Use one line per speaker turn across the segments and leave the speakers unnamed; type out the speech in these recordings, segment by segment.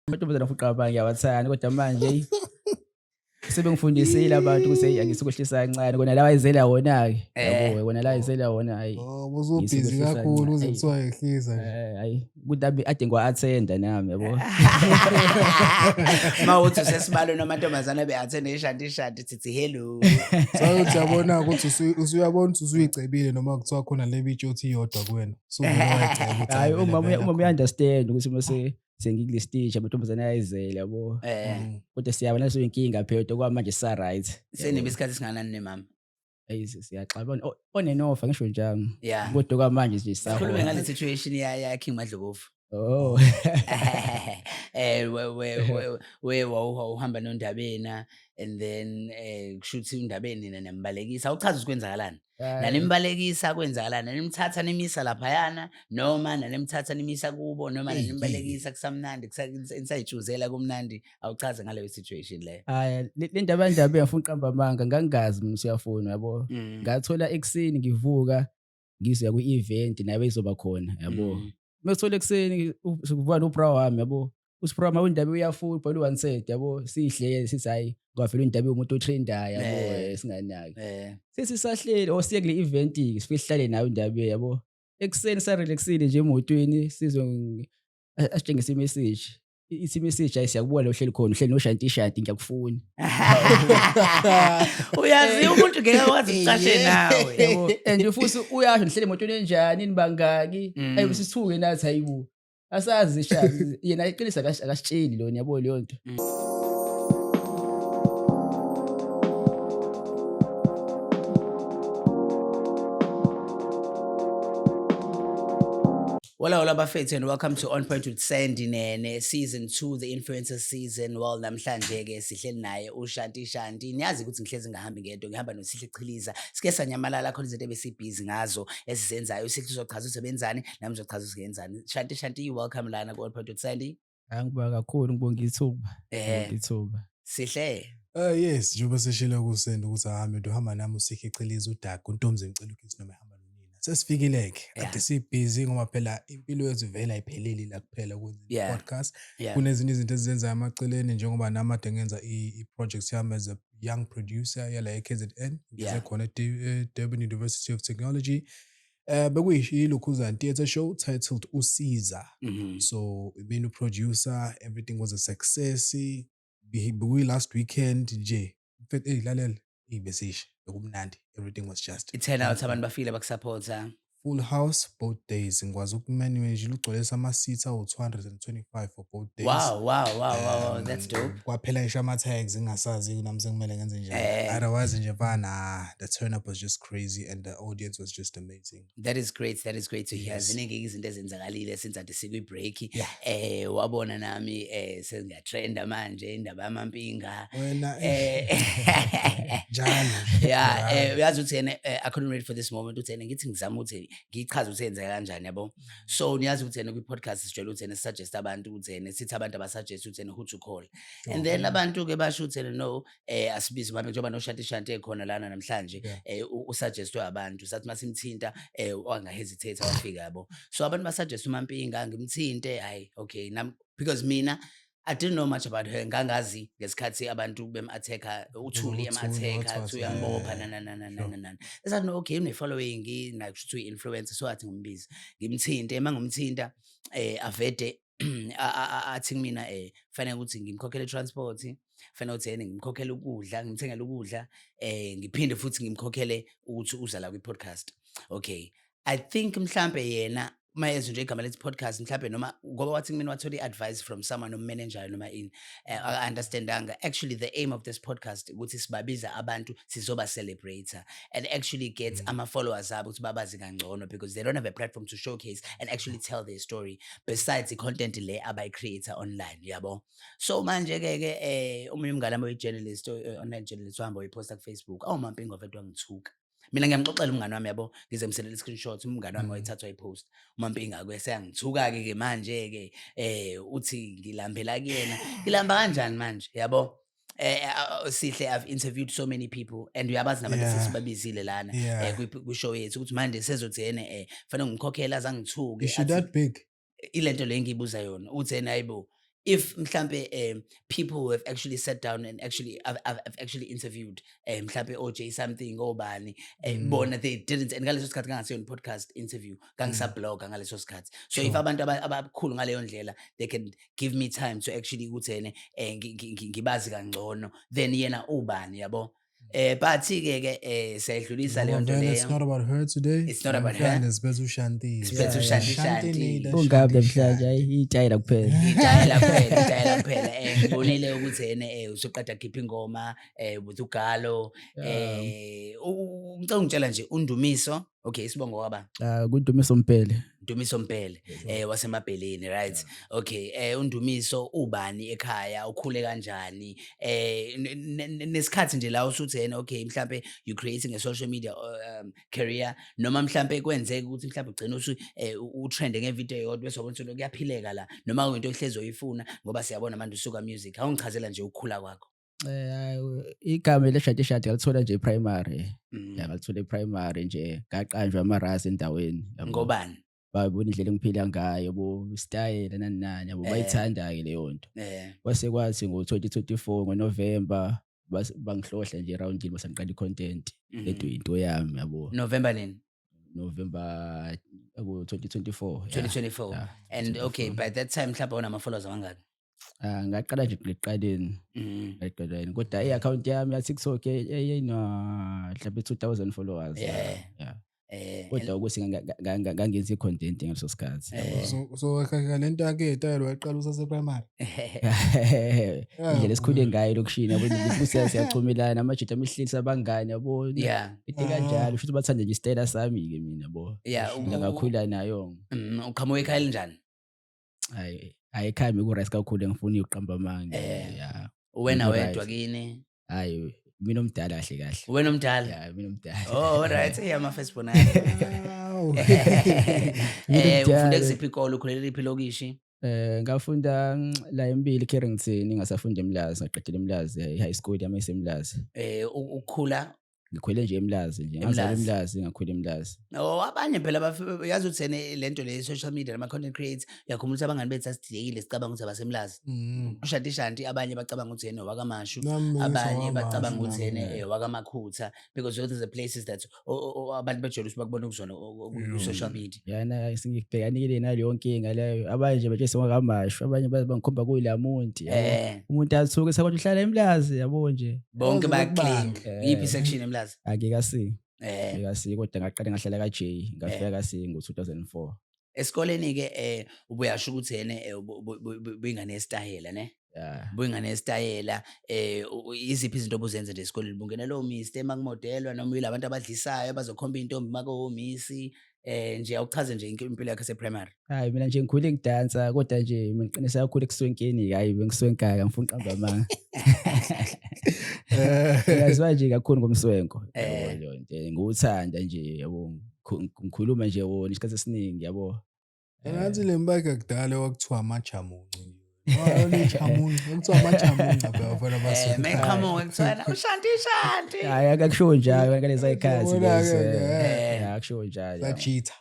Amantombazane futhi qabanga ngiyawathanda kodwa manje sebengifundisile abantu ukuthi hey angisukwehlisa kancane kona lawa ayizela wona-ke yabo kona la ayizela wona hayi
Ubusubhizi
ngisukwehlisa
kakhulu uze
kancane
kuthiwa yehlisa nje.
hayi ukuthi ade ngiwa-attenda nami yabo.
Mawuthi usesibalweni amantombazane abe-attend ishanti sithi hello.
Sayothi yabona ukuthi usuyabona ukuthi usuyicebile noma kuthiwa khona le bitch othi iyodwa kuwena. Suvele wayiceba ukuthi
Hayi
vele
uma
vele
uya-understand ukuthi mase sengikule stage amantombazane ayayizela yabo. Kodwa siyaba naso inkinga phela okwamanje sisa-right.
Senibe isikhathi esinganani nemama?
Hey siyaxabana on and off angisho njalo.
Yeah.
Kodwa kwamanje nje
Sikhulume
sisahona.
ngale situation ya King Madlovu.
Oh.
We uhamba noNdabeni and then kushuthi uNdabeni nembalekisa awuchaza ukwenzakalani. Nanimbalekisa kwenzakalani nanimthatha nimisa laphayana noma nanimthatha nimisa kubo noma nanimbalekisa kusamnandi nisayijuzela kumnandi awuchaze ngaleyo situation leyo.
Hayi le ndaba ngiyafuna uqamba amanga ngangazi mina usiyafuna yabo. Ngathola ekseni ngivuka ngizoya kwi-event nawe izoba khona yabo. Mesithola ekseni sikuvuka nobra wami yabo. Usibra wami uNdabe uyafuna ubhala u-one set yabo sihlele sithi hayi kwavela uNdabe umuntu otrendayo yabo singanaki. Sesisahleli siye kule event sifike sihlale nawe uNdabe yabo. Ekseni sarelaxile nje emotweni asitshengisa imessage. Ithi message ayisiyakubona uhleli khona uhleli noshanti ngiyakufuna.
Uyazi umuntu ngeke akwazi ukucashe nawe
yabo and futhi uyasho nihlele emotweni enjani nibangaki ayi sithuke nathi hayibo asazi shazi yena iqinisa akasitsheli lona yabo leyo nto.
Hola bafethu and welcome to On Point with Sandy Nene season 2 the influencer season. Well namhlanje ke sihleli naye uShanti. Niyazi ukuthi ngihlezi ngahambi ngento ngihamba noSihle Chiliza. Sike sanyamalala khona izinto ebesibhizi ngazo esizenzayo sihle uzochaza ukuthi benzani nami uzochaza ukuthi ngenzani. Shanti you welcome lana ku On Point with Sandy.
Angibonga kakhulu ngibonga ithuba.
Sihle.
Yes njengoba seshela kuSendi ukuthi ahambe ndohamba nami uSihle Chiliza uDagu uNtomzi ngicela ukuthi noma ehamba sesifikile-ke ade sibhizi ngoba phela impilo yethu vele ayipheleli la kuphela kwenza podcast. Kunezinye izinto ezizenzayo amaceleni njengoba nami ade ngenza i-project yami as a young producer yala e-KZN ngize khona eDurban University of Technology. Bekuyilokhuzana theatre show titled Usiza. So being a producer, everything was a success. Last weekend nje mfethu lalela ibesisha bekumnandi, everything was just
it turned out abantu bafile bakusupporta.
Full house both days ngikwazi ukumanage ugcwelisa ama-seats awu-225 for both days.
Wow, that's dope.
Kwaphela ngisho ama-tags ngingasazi nami sekumele ngenze njani. Otherwise nje mfana the turn up was just crazy and the audience was just amazing.
That is great to hear. Ziningi izinto ezenzakalile since ade sikwi-break. Wabona nami sengiyatrenda manje indaba yamampinga.
Wena njalo.
Uyazi ukuthi yena I couldn't wait for this moment uthi yena ngithi ngizama ukuthi ngichaza ukuthi yenzeka kanjani yabo. So niyazi ukuthi yena kwi-podcast sijwayele ukuthi yena suggest abantu ukuthi yena sithi abantu abasuggest ukuthi yena who to call. And then abantu ke basho ukuthi yena no asibize manje njengoba noShanti ekhona lana namhlanje usuggestwe abantu sathi masimthinta wangahesitate wafika yabo. So abantu basuggest uMampinga ngimthinte hayi okay because mina I didn't know much about her. Ngangazi ngesikhathi abantu bem-attacker uThuli em-attacker athi uyambopha nananana. Esathi no okay une-following nakusho ukuthi uyi-influencer so athi ngimbize ngimthinte mangimthinta avede athi kumina fanele ukuthi ngimkhokhele transport fanele ukuthi yena ngimkhokhele ukudla ngimthengele ukudla ngiphinde futhi ngimkhokhele ukuthi uza la kwi-podcast. Okay I think mhlambe yena mayenze nje igama lethi podcast mhlawumbe noma ngoba wathi kumina wathola i-advice from someone nomanager noma in I understandanga actually the aim of this podcast ukuthi sibabiza abantu sizoba celebrator and actually get ama followers abo ukuthi babazi kangcono because they don't have a platform to showcase and actually tell their story besides the content le abayi creator online yabo. So manje ke umunye umngane wami oyi-journalist online journalist wahamba wayiposta ku Facebook Mampinga wafethu wangithuka. Mina ngiyamxoxela umngane wami yabo ngize ngimsendele i-screenshot umngane wami wayithathwa ipost Mampinga ke seyangithuka ke manje ke uthi ngilambela kuyena ngilamba kanjani manje yabo. Sihle I've interviewed so many people and uyabazi nabantu sesibabizile lana kwi-show yethu ukuthi manje sezothi yena fanele ngimkhokhela azangithuke
is she that big
ilento le ngiyibuza yona uthi yena hayibo if mhlambe people who have actually sat down and actually I've actually interviewed mhlambe OJ something obani bona they didn't and ngaleso sikhathi ngangaseyona podcast interview ngangisablogga ngaleso sikhathi so if abantu abakhulu ngaleyo ndlela they can give me time to actually ukuthene ngibazi kangcono then yena ubani yabo but-ke siyayidlulisa leyo nto leyo.
It's not about her today.
It's not about her.
It's Bethu Shanti.
It's Bethu Shanti.
Ungabi namhlanje hayi itayela kuphela.
Itayela kuphela. Ngibonile ukuthi yena usuqeda khipha ingoma with uGalo. Ngicela ungitshela nje uNdumiso. Okay, isibongo waba.
KuNdumiso Mpele.
Ndumiso Mpele wasemabheleni, right? Okay, uNdumiso ubani ekhaya, ukhule kanjani? Nesikhathi nje la usuthi yena okay mhlambe you creating a social media career noma mhlambe kwenzeka ukuthi mhlambe ugcina utrend ngevideo yodwa bese ubona ukuthi kuyaphileka la noma into ehlezi oyifuna ngoba siyabona manje usuka music. Awungichazela nje ukukhula kwakho.
Igama leshadi ngalithola nje primary. Ngalithola primary nje ngaqanjwa amarasi endaweni.
Ngobani?
Babona indlela engiphila ngayo bo style nani yabo bayithanda ke leyo nto. Kwase kwathi ngo2024 ngoNovember bangihlohla nje roundini basangiqala icontent leto into yami yabo.
November nini?
November 2024.
2024. And okay, by that time mhlawumbe una followers abangaki?
Ngaqala nje ekuqaleni kodwa i-account yami ya TikTok yayina mhlawumbe 2000 followers. Kodwa ukuthi ngangenza i-content ngaleso sikhathi.
So lento yake itayela waqala usase primary.
Indlela esikhule ngayo lokushini yabo ukuthi siyachumelana amajita emihlisi abangani yabo. Into kanjalo futhi bathanda nje style sami ke mina yabo. Ngakhula nayo.
Uqhamuka ekhaya linjani?
Ayikhami ku-rice kakhulu ngifuna ukuqamba amanga.
Wena wedwa kini?
Hayi mina omdala kahle.
Wena omdala?
Mina omdala.
Oh alright, eyama first born yakho. Ufunde kuziphi ikolo, ukhulela iphi lokishi?
Ngafunda la eMbili Carrington ngasafunda eMlazi, ngaqedela eMlazi high school yami eseMlazi.
Ukukhula
ngikhwele nje eMlazi nje ngazalwa eMlazi ngakhwela eMlazi.
Abanye phela yazi ukuthi lento le social media nama content creators yakhombisa abangani bethu asithiyekile sicabanga ukuthi abaseMlazi. Shanti abanye bacabanga ukuthi yena wakaMashu, abanye bacabanga ukuthi yena wakaMakhutha because those are the places that abantu bejole ukuthi bakubona kuzona ku social media.
Yana singibhekanile naleyo nkinga leyo. Abanye nje bathi wakaMashu, abanye bangikhomba kuyilamuntu. Umuntu athuke sakwathi uhlala eMlazi yabo nje.
Bonke baclaim. Iphi section eMlazi?
Ngikasi kodwa ngaqala ngahlala kaJ ngafika kasi ngo2004.
Esikoleni ke ubuyasho ukuthi yena buyingane yesitayela ne? Buyingane yesitayela iziphi izinto obuzenza nje esikoleni bungena lo Mr makumodelwa noma yilabantu abadlisayo bazokhomba intombi mako Misi nje awuchaze nje impilo yakhe seprimary.
Hayi mina nje ngikhule ngidansa kodwa nje mina ngiqinisa kakhulu ekuswenkeni hayi bengiswenka ngifuna uqamba amanga. Ngiyazwa nje kakhulu ngomswenko yabo nje nguthanda nje yabo ngikhuluma nje wona isikhathi esiningi yabo.
Ngathi lembaka kudala wakuthiwa amajamunci. Chamunci ngithiwa amajamunci abafana basuka.
Meqhamuka kuthiwa ushanti.
Hayi akakusho njalo ngaleza ikhathi lezo. Akusho njalo.
Bachitha.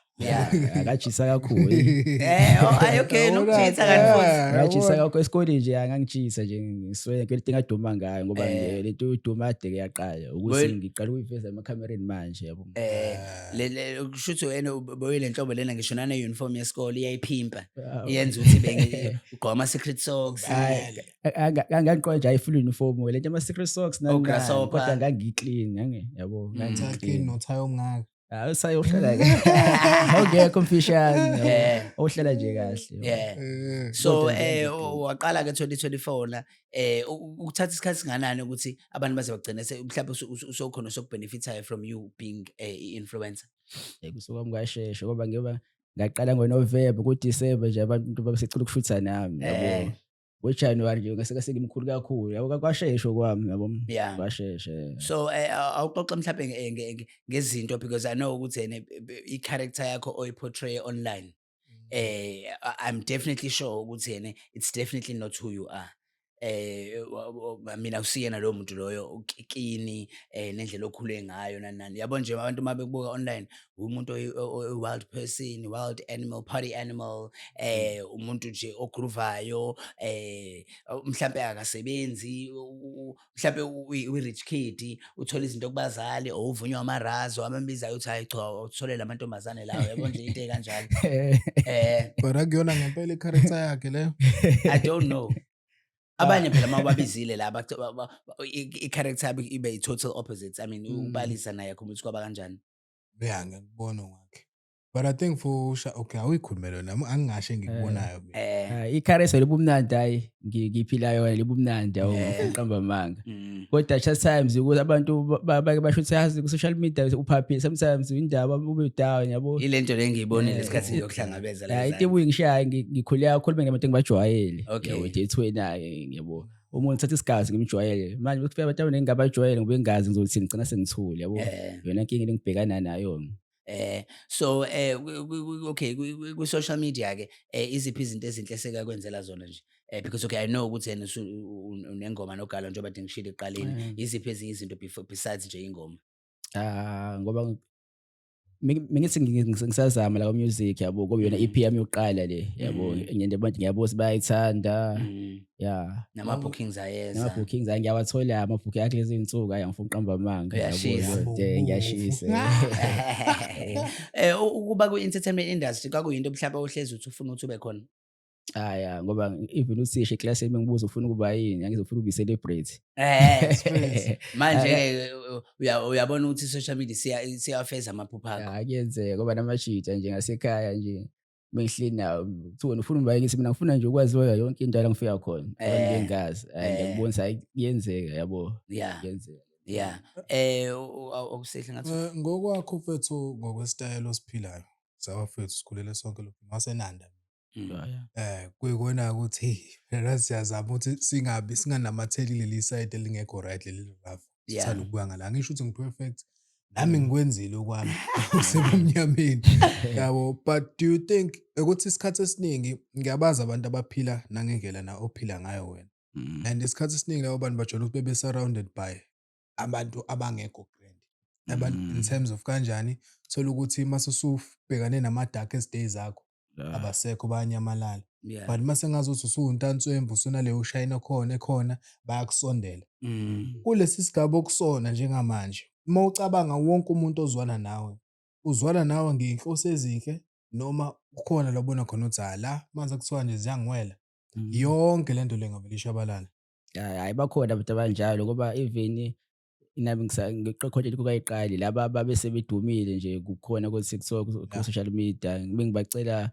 Akajisa kakhulu.
Okay nokujisa kanti.
Ngajisa kakhulu esikoleni nje angangijisa nje ngiswele kweliti ngaduma ngayo ngoba lento uduma ade ke yaqala ukuthi ngiqala ukuyiveza emakhamereni manje yabo.
Kushuthi wena boyile nhlobo lena ngisho nane uniform yesikole iyayiphimpa yenza ukuthi ugqoka ama secret socks.
Angangiqoqa nje full uniform lento ama secret socks kodwa ngangiclean yabo
ngiclean no tie omngaka.
Usayohlala ke. Okay confession. Ohlala nje kahle.
So waqala ke 2024 la ukuthatha isikhathi singanani ukuthi abantu baze bagcine mhlawumbe usokhona sokubenefitayo from you being a influencer.
Kusuka ngashesha ngoba ngaqala ngoNovember kuDecember nje abantu babesecela ukushutha nami yabo. January nje ngase ngimkhulu kakhulu yabo kwashesha kwami yabo kwashesha.
So awuxoxa mhlawumbe ngezinto because I know ukuthi yena I character yakho oy portray online I'm definitely sure ukuthi yena it's definitely not who you are. mina usiyena lowo muntu loyo ukikini nendlela okhule ngayo nani yabo nje abantu mabebuka online umuntu wild person, wild animal, party animal, umuntu nje ogruvayo, mhlambe akasebenzi, mhlambe uyi-rich kid, uthola izinto kubazali, uvunywa amarazo, abambizayo uthi hayi cha uthole lamantombazane lawo, yabo nje into ekanjalo.
But akuyona ngempela i-character yakhe leyo.
I don't know. Abanye phela mawababizile la i-character yabo ibe i-total opposites. I mean ubalisa naye akhuluma ukuthi kwaba kanjani.
Yeah, ngikubona ngakhe. But I think for okay, awuyikhulumela nami angingasho engikubonayo mina.
I-character lebumnandi hayi ngiphila yona lebumnandi awuqamba amanga. Kodwa just times ukuthi abantu bake basho ukuthi yazi ku social media uphaphi sometimes indaba ube down yabo.
Ile nto lengiyibonile esikhathini yokuhlangabeza la.
Into ebuyi ngishaya ngikhuleka kakhulu ngemuntu engibajwayele.
Okay.
Ethwena ngiyabo. Umuntu uthatha isigazi ngimjwayele. Manje ukufika abantu abangengabajwayele ngoba engazi ngizothi ngicina sengithule yabo. Yona inkinga engibhekana nayo.
So okay ku-social media ke iziphi izinto ezinhle sekakwenzela zona nje because okay I know ukuthi yena unengoma noGala njengoba ngishilo eqaleni iziphi ezinye izinto besides nje ingoma
ngoba mingithi ngisazama la music yabo ngoba yona EP yami yokuqala le yabo ngiyende abantu ngiyabo sibayithanda
nama bookings ayeza
nama-bookings ngiyawathola ama-booking akhe lezi insuku angifuna uqamba amanga
yabo
ngiyashisa
ukuba ku-entertainment industry kwakuyinto mhlawumbe uhlezi uthi ufuna ukuthi ube khona
ngoba even uthisha eklasini bengibuza ufuna ukuba yini angizofuna ukuba i-celebrity
manje uyabona ukuthi social media siyafeza amaphupha akho
kuyenzeka ngoba namashita nje ngasekhaya nje mengihleli nawo kuthiwa ufuna ukuba ngithi mina ngifuna nje ukwaziwa yonke into la ngifika khona abantu bengazi ngiyakubonisa kuyenzeka yabo kuyenzeka
okusehle ngathi
ngokwakho mfethu ngokwesitayela osiphilayo sabafethu sikhulele sonke lokhu ngasenanda kuyikona ukuthi phela siyazama ukuthi singanamatheli leli side elingekho right leli rough sithanda ukubuka ngala ngisho ukuthi ngiperfect nami ngikwenzile okwami usebumnyameni yabo but do you think ukuthi isikhathi esiningi ngiyabaza abantu abaphila nangendlela na ophila ngayo wena and isikhathi esiningi labo bantu bajwayele ukuthi bebe surrounded by abantu abangekho grand abantu in terms of kanjani thola ukuthi mase usubhekane nama darkest days zakho abasekho bayanyamalala but mase ngazuthi usuwuntanswemvu usunaleyo ushayina ekhona bayakusondela kulesi sigaba okusona njengamanje uma ucabanga wonke umuntu uzwana nawe ngey'nhloso ezinhle noma ukhona labona khona uthi la manje kuthiwa nje ziyangiwela yonke lento le ngavele ishabalala
hayi bakhona abantu abanjalo ngoba even nami ngiqeqhotshe kukayiqali laba babesebedumile nje kukhona ku-TikTok ku-social media bengibacela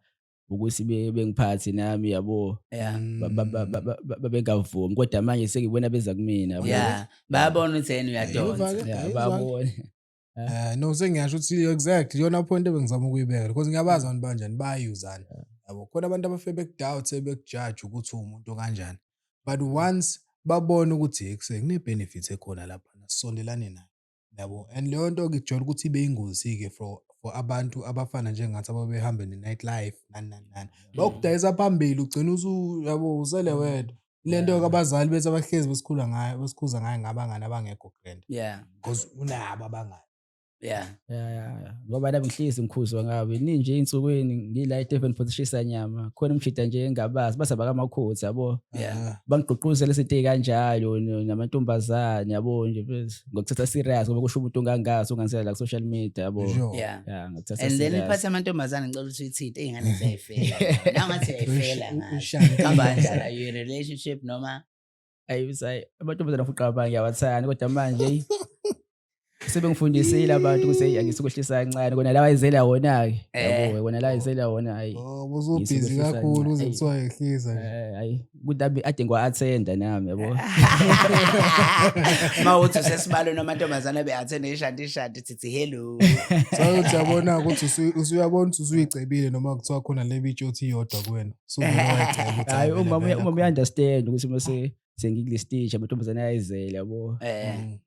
ukuthi bengiphathi nami yabo babengavumi kodwa manje sengibona beza kumina
bayabona ukuthi yena uyadonsa
babona
no sengiyasho ukuthi exactly yona point ebengizama ukuyibeka because ngiyabazi abantu banjani bayayuzana yabo khona abantu abafike bekudoubt bekujudge ukuthi umuntu kanjani but once babona ukuthi kune-benefit ekhona lapha sisondelane naye yabo and leyo nto ngijwayele ukuthi ibe yingozi ke for abantu abafana njengathi ababehamba ne-night life nani bakudayisa phambili ugcina yabo usele wedwa le nto abazali bethu abahlezi besikhuza ngayo ngabangani abangekho grand because unabo abangani
ngoba nami ngihlezi ngikhuzwa ngabo ninje ey'nsukwini ngila e-Durban for sishisa nyama khona umshida nje engabazi basaba kamakhothi yabo bangigqugquzela izinto ey'kanjalo namantombazane yabo nje ngokuthatha serious ngoba kusho umuntu ongangazi onganisela la ku-social media yabo ngokuthatha
and then iphathi amantombazane ngicela ukuthi uyithinte iy'ngane ziyayifela nangathi uyayifela ngayo you in a relationship noma
amantombazane afuqa abanye ngiyawathanda kodwa manje sebengifundisile abantu ukuthi angisukuhlisa kancane kona lawa ayizela wona-ke yabo kona la ayizela wona hayi
ubusubhizi kakhulu uze kuthiwa yehlisa
hayi ukuthi ade ngiwa-athenda nami yabo
uma uthi usesibalo namantombazane be-athenda ishadi thithi hello
sauthi yabona ukuthi usuyabona ukuthi usuyicebile noma kuthiwa khona le bitch othi iyodwa kuwena
hayi uma uyi-understand ukuthi mase sengikule stage amantombazane ayayizela yabo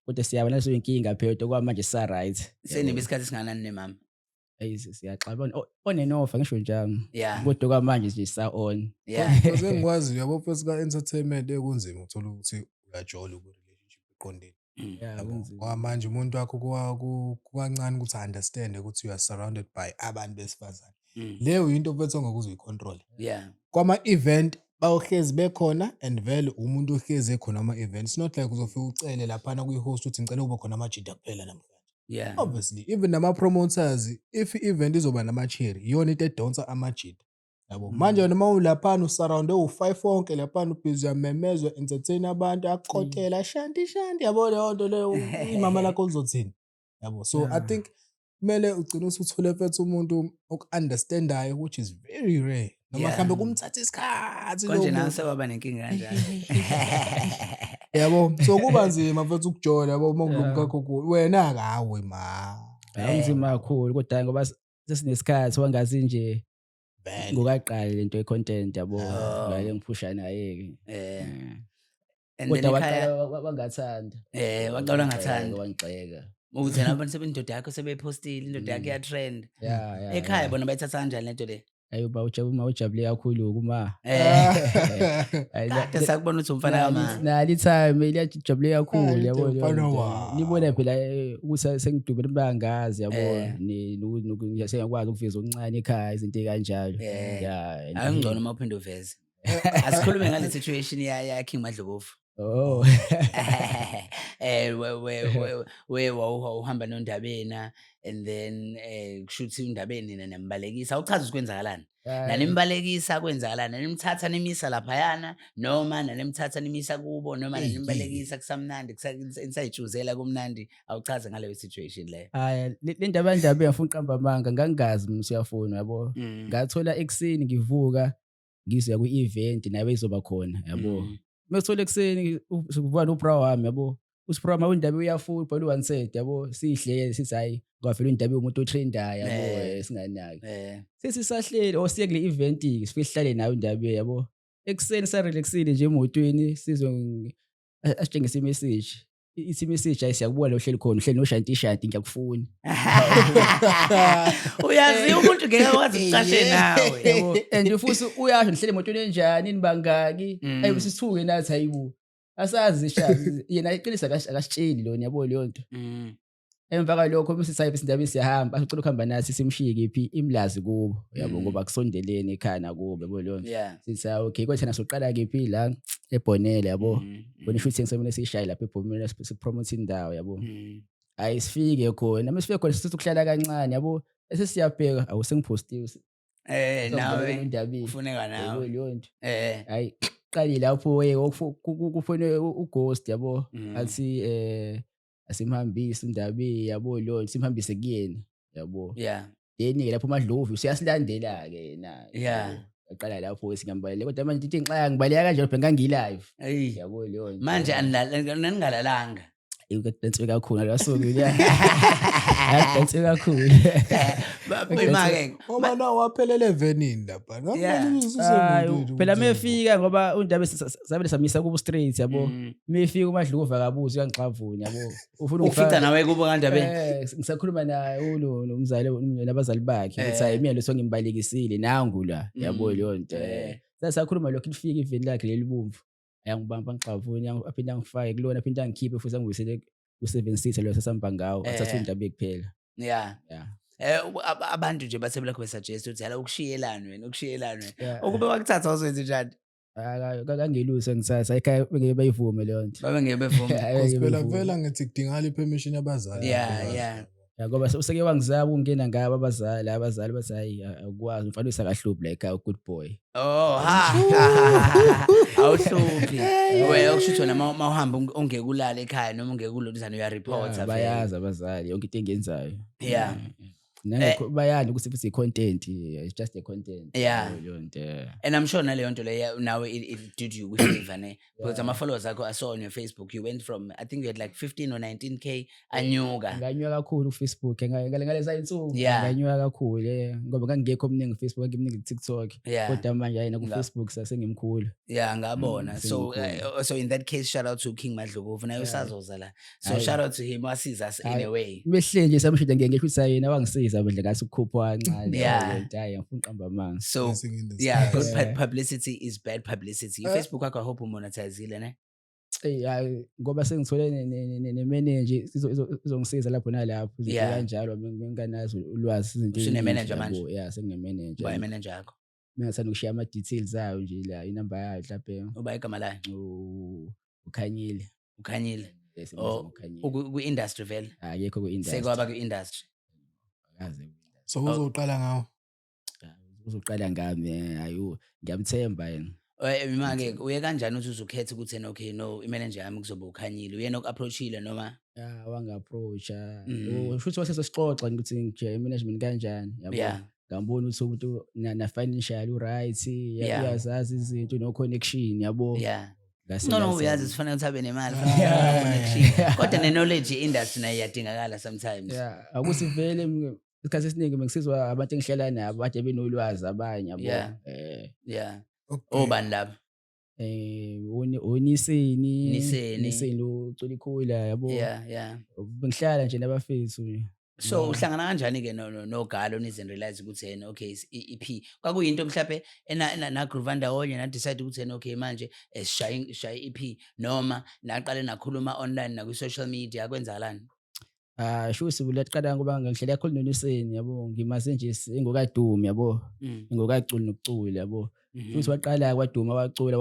kodwa siyabona naso inkinga phela kwamanje sa right
senibe isikhathi singanani nemama
siyaxabana on and off ngisho njalo
Yeah.
kodwa kwamanje nje sa-on.
Yeah.
Because engikwazi yabo first ka-entertainment ekunzima uthola ukuthi uyajola ku-relationship eqondile.
kunzima.
Ngoba manje umuntu wakho kukancane ukuthi understand ukuthi you are surrounded by abantu besifazane. Leyo into bethu ongeke uzoyicontrol.
Yeah.
Kwama-event bawuhlezi bekhona and vele umuntu ohlezi ekhona ama-events. It's not like uzofika ucele laphana kwi-host ukuthi ngicela kube khona amajida kuphela namhlanje.
Yeah.
Obviously, even nama-promoters, if i-event izoba nama-cherry, iyona into edonsa amajida. Yabo. Manje noma ulaphana usurround u5 wonke laphana ubhizi uyamemezwa entertain abantu akukhokhela shanti yabo leyo nto leyo imama lakho lizothini. Yabo. So I think kumele ugcine usuthole mfethu umuntu oku-understandayo which is very rare. Noma mhlambe kumthatha isikhathi
konje nawe sewaba nenkinga kanjalo.
Yabo. So kuba nzima mfethu ukujola yabo uma kulumkakho wena akawe ma.
Awunzima kakhulu kodwa ngoba sesinesikhathi wangazi nje ngokaqala lento ye-content yabo ngale ngiphusha naye ke. Kodwa waqala wangathanda.
Waqala ngathanda.
Wangixeka.
Ukuthi nabantu sebendoda yakho sebepostile indoda yakho ya trend. Ekhaya bona bayithatha kanjani lento le?
Ayoba ujabule kakhulu kuma.
Kade sakubona ukuthi umfana kamama.
Nali time liyajabule kakhulu yabo. Libona phela ukuthi sengidubele bangazi yabo sengakwazi ukuveza okuncane ekhaya izinto ekanjalo.
Ayingcono uma uphinde uveze. Asikhulume ngale situation ya King Madlovu.
Oh.
We uhamba noNdabeni and then kushuthi uNdabeni nembalekisa awuchaza ukwenzakalani nanembalekisa kwenzakalani nanemthatha nemisa lapha yana noma nanemthatha nemisa kubo noma nanembalekisa kusamnandi kusayijuzela kumnandi awuchaza ngale situation le.
Le ndaba yafuna uqamba amanga ngangazi mina siyafuna yabo ngathola ekseni ngivuka ngizoya ku-event nawe izoba khona yabo. Mesithola ekseni ukuvana ubra wami yabo uSprama uNdaba uyafuna ubhala u-one set yabo sihlele sithi hayi ngavela uNdaba umuntu otrendayo yabo singanaki sesisahlele siye kule event ke sifike sihlale nawe uNdaba yabo ekseni sa relaxile nje emotweni asitshengisa imessage ithi message ayisiyakubona uhleli khona uhleli noshanti ngiyakufuna.
Uyazi umuntu ngeke akwazi ukucashe nawe
yabo and futhi uyasho nihlele emotweni enjani nibangaki ayibo sithuke nathi hayibo asazi ishazi yena iqinisa akasitsheli lona yabo leyo nto. Emva kalokho bese sayibe Indaba siyahamba asicela ukuhamba nathi simshiye kephi imlazi kubo yabo ngoba kusondelene ekhaya nakubo yabo leyo nto. Sithi okay kodwa thina soqala kephi la eBonele yabo bona isho ukuthi ngisemene sishaya lapha eBonele sipromote indawo yabo. Hayi sifike khona mesifike khona sithi ukuhlala kancane yabo esesiyabheka awusengipostiwe
nawe
uNdaba
ufuneka nawe
leyo nto. Hayi qali lapho kufone uGhost yabo athi asimhambise uNdaba yabo leyo simhambise kuyena yabo. Then lapho uMadlovu siyasilandela ke yena. Aqala lapho singambhalele kodwa manje ithi ngixaya ngibaleka kanjalo phela ngangilive yabo leyo nto.
Manje aningalalanga
Ukadansi kakhulu ngasuku dansi kakhulu.
Bemake
ngoba nawe waphelele evenini lapha ngapha
phela mefika ngoba uNdaba sabe samisa kubo straight yabo mefika uMadlovu akabuza uyangixavuni yabo ufuna
ufita nawe kubo kaNdaba.
Ngisakhuluma naye nomzali nabazali bakhe ukuthi hayi mina leso ngimbalekisile nangu la yabo leyo nto. Sasakhuluma lokho lifika iveni lakhe lelibomvu ayangibamba ngixavuni aphinda angifake kulona aphinda angikhiphe futhi angibuyisele ku7 seater lo sasihamba ngawo athatha uNdaba kuphela.
Abantu nje bathebela kube suggest ukuthi hala ukushiyelana wena ukube wakuthatha uzwenze njani?
Kangeluso ngithatha ekhaya bengeke bayivume leyo nto.
Babengeke bevume.
Phela ngithi kudingakala ipermission yabazali.
Ngoba useke wangizaba ungena ngabo abazali bathi hayi akwazi mfana usakahluphi la ekhaya good boy.
Awuhluphi wena ukushuthi noma uhamba ongeke ulala ekhaya noma ungeke ulodizana uya report
bayazi abazali yonke into engenzayo. Nangakho bayani ukuthi futhi i-content it's just a content leyo nto.
And I'm sure naleyo nto leyo nawe it did you with favor ne because ama followers akho I saw on your Facebook you went from I think you had like 15 or 19k anyuka.
Nganyuka kakhulu kuFacebook ngaleza insuku nganyuka kakhulu ngoba ngangekho omningi Facebook ngimningi TikTok kodwa manje ayina kuFacebook sasengimkhulu.
Ngabona. So in that case shout out to King Madlovu naye usazoza la. So shout out to him wasiza us in a way.
Mehle nje samshida ngeke ukuthi ayena wangisiza ukuzwa bandle ngase ukukhuphwa kancane
Yeah.
hayi ngifuna uqamba amanga
So
Blessing in
yeah, good
disguise.
publicity is bad publicity. Facebook wakho I hope umonetizile ne.
hayi ngoba sengithole ne-manager izongisiza lapho nalapho izinto
Yeah.
kanjalo nginganazo ulwazi izinto
Usune-manager
yabo.
manje?
Yeah, sengine-manager.
Uba manager yakho.
Mingathanda ukushiya ama-details ayo nje la inamba yayo mhlawumbe
Uba igama layo.
ukhanyile.
Ukhanyile.
Yes,
Oh,
ukhanyile.
Ku-industry vele.
Akekho ku-industry.
Sekwaba ku-industry.
Akaze
So uzoqala ngawo.
uzoqala ngami hayi ngiyamthemba yena.
Manje uye kanjani uthi uzukhetha ukuthi okay no imanager yami kuzoba ukhanyile uyena ok-approachile noma
Wanga-approacha
Mm.
shuthi wasesixoxa ukuthi nje i-management kanjani yabo.
yeah
Ngambona ukuthi umuntu na-financial u-right
Yeah.
uyazazi izinto no-connection yabo.
yeah
Ngase
no
ngiyazama.
uyazi sifanele ukuthi abe nemali fanele abe ne-connection. Kodwa ne-knowledge ye-industry nayo iyadingakala sometimes.
Yeah, akuthi vele isikhathi esiningi mengisizwa abantu engihlala nabo kade benolwazi abanye yabo.
Yeah. Yeah.
Okay.
Obani labo?
Oniseni
Niseni.
ucula ikhula yabo.
Yeah.
Bengihlala nje nabafethu nje.
So uhlangana kanjani-ke nogalo nizen-realize ukuthi yena okay EP kwakuyinto mhlawumbe na-groove ndawonye na-decide ukuthi yena okay manje sishaye EP noma naqale nakhuluma online nakwi-social media kwenzakalani?
Sho sibulaqala ngoba ngihlala kakhulu noNiseni yabo ngimaze nje engokadumi yabo. Engokaculi nokucula yabo. Futhi waqala kwaduma wacula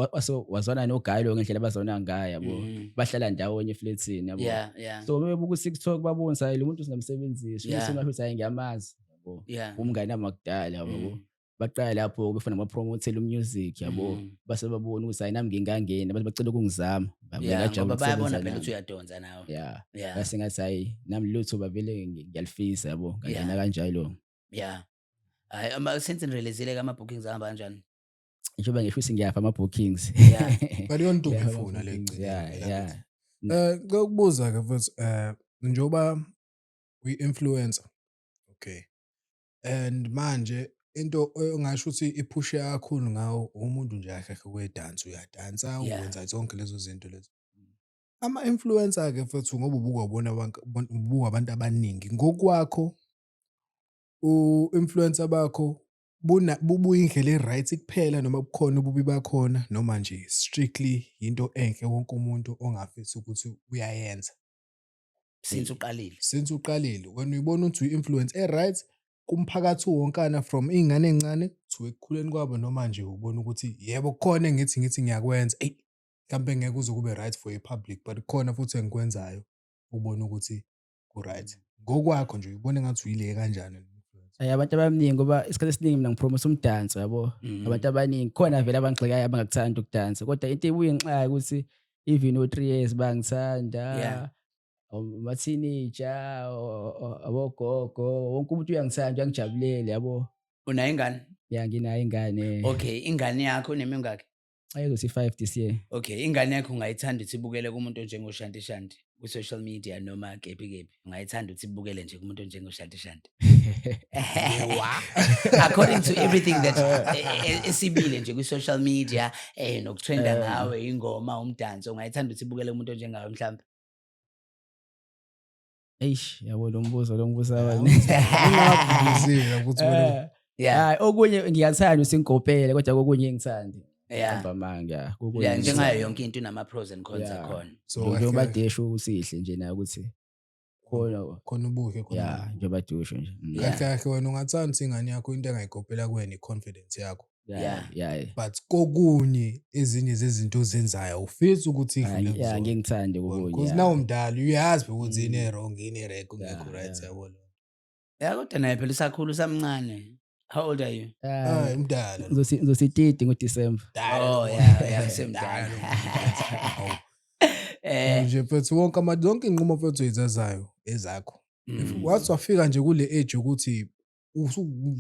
wazwana nogalo ngendlela abazwana ngayo yabo. Bahlala ndawonye eflatini yabo.
Yeah.
So bebuka TikTok babonisa lo muntu singamsebenzisi
Yeah.
uSima futhi hayi ngiyamazi yabo.
Yeah.
Umngane amakudala yabo. Baqala lapho befuna bapromote music yabo. Base babona ukuthi hayi nami ngingangena base bacela ukungizama.
Yeah, ngoba bayabona phela ukuthi uyadonsa nawe.
Yeah. Base ngathi hayi nami lutho bavele ngiyalifisa yabo.
Yeah.
Ngana kanjalo.
Yeah. Hayi since nirealizile ama bookings ahamba kanjani?
Njengoba ngisho ukuthi ngiyafa ama-bookings.
Yeah.
Baliyonto
Yeah,
ukufuna le
bookings,
ngcinga.
yeah.
Ngokubuza ke mfethu njengoba uyi-influencer. Okay. And manje into ongasho ukuthi iphushe kakhulu ngawo umuntu nje akhe kwedansi uyadansa
Yeah.
uwenza zonke lezo zinto lezo. Ama-influencer ke mfethu ngoba ubukubona abantu abaningi ngokwakho u-influencer bakho buyindlela e-right kuphela noma bukhona ububi bakhona noma nje strictly into enhle wonke umuntu ongafisa ukuthi uyayenza.
Since uqalile.
Since uqalile wena uyibona ukuthi uyi-influence e-right kumphakathi wonkana from iy'ngane ey'ncane to ekukhuleni kwabo noma nje ubona ukuthi yebo kukhona engithi ngiyakwenza mhlawumbe ngeke uze kube right for i-public but kukhona futhi engikwenzayo ubone ukuthi ku-right. Ngokwakho nje uyibona engathi uyile kanjani.
Abantu abaningi ngoba isikhathi esiningi mina ngipromote umdanso yabo. Abantu abaningi khona vele abangixekayo abangakuthanda ukudansa kodwa into ebuye ngixaka ukuthi even o3 years bangithanda.
Yeah.
Ama-teenager abogogo wonke umuntu uyangithanda uyangijabulela yabo.
Unayo ingane?
Yeah, nginayo ingane.
Okay, ingane yakho unemingaki?
Ayizothi 5 this year.
Okay, ingane yakho ungayithanda ukuthi ibukele kumuntu onjengoshanti shanti ku-social media noma kephi ungayithanda ukuthi ibukele nje kumuntu onjengoshanti shanti? According to everything that esibile nje kwi-social media nokutrenda ngawe ingoma umdanso ungayithanda ukuthi ibukele umuntu onjengawe mhlawumbe?
Eish yabo lo mbuzo
Ungabuzile ukuthi wena
Yeah.
okunye ngiyathanda ukuthi ngikopele kodwa kokunye ngithandi.
Yeah.
Hamba manga.
Yeah, njengayo yonke into inama-pros and cons akhona.
so
Njengoba desho usihle nje nayo ukuthi
khona ubuhle khona.
yeah njengoba desho nje.
Kahle wena ungathanda ukuthi ingane yakho into engayikopela kuwena i-confidence yakho.
Yeah.
But kokunye ezinye zezinto ozenzayo ufisa ukuthi idlule
Yeah, ngingithande kokunye.
because now umdala uyazi ukuthi ine wrong ine right kungekho right yabo.
Yeah, kodwa naye phela usakhulu usamncane. How old are you?
Umdala.
Ngizosititi ngoDecember.
Oh yeah, semdala.
Nje mfethu wonke zonke inqumo mfethu ezazayo ezakho. Wathi wafika nje kule age ukuthi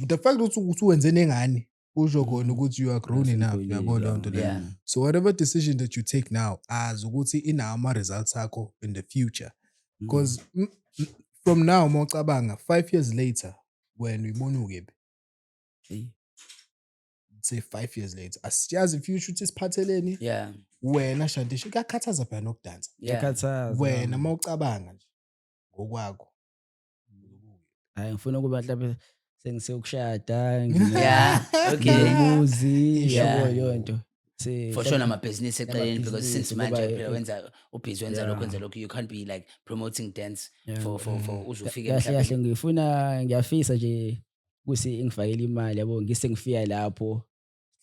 the fact ukuthi uwenze nengane usho khona ukuthi you are grown enough yabo leyo nto leyo. So whatever decision that you take now as ukuthi inawo ama results akho in the future because from now mawucabanga 5 years later when uyibona ukephi say 5 years later asiyazi future ukuthi siphatheleni
Yeah.
wena Shantisha kuyakhathaza phela nokudansa
Yeah.
Ngiyakhathaza.
wena mawucabanga nje ngokwakho
Hayi ngifuna ukuba mhlawumbe sengisekushada
Yeah, okay.
nginemuzi
Yeah.
yabo leyo nto.
For sure namabhizinisi eqeleni because
Namabhizinisi
since
ngoba,
manje phela wenza ubhizi wenza lokho
yeah.
wenza lokho, you can't be like promoting dance
Yeah.
for uzufike
Kahle kahle
mhlawumbe.
ngiyafisa nje ukuthi ingifakele imali yabo ngise ngifika lapho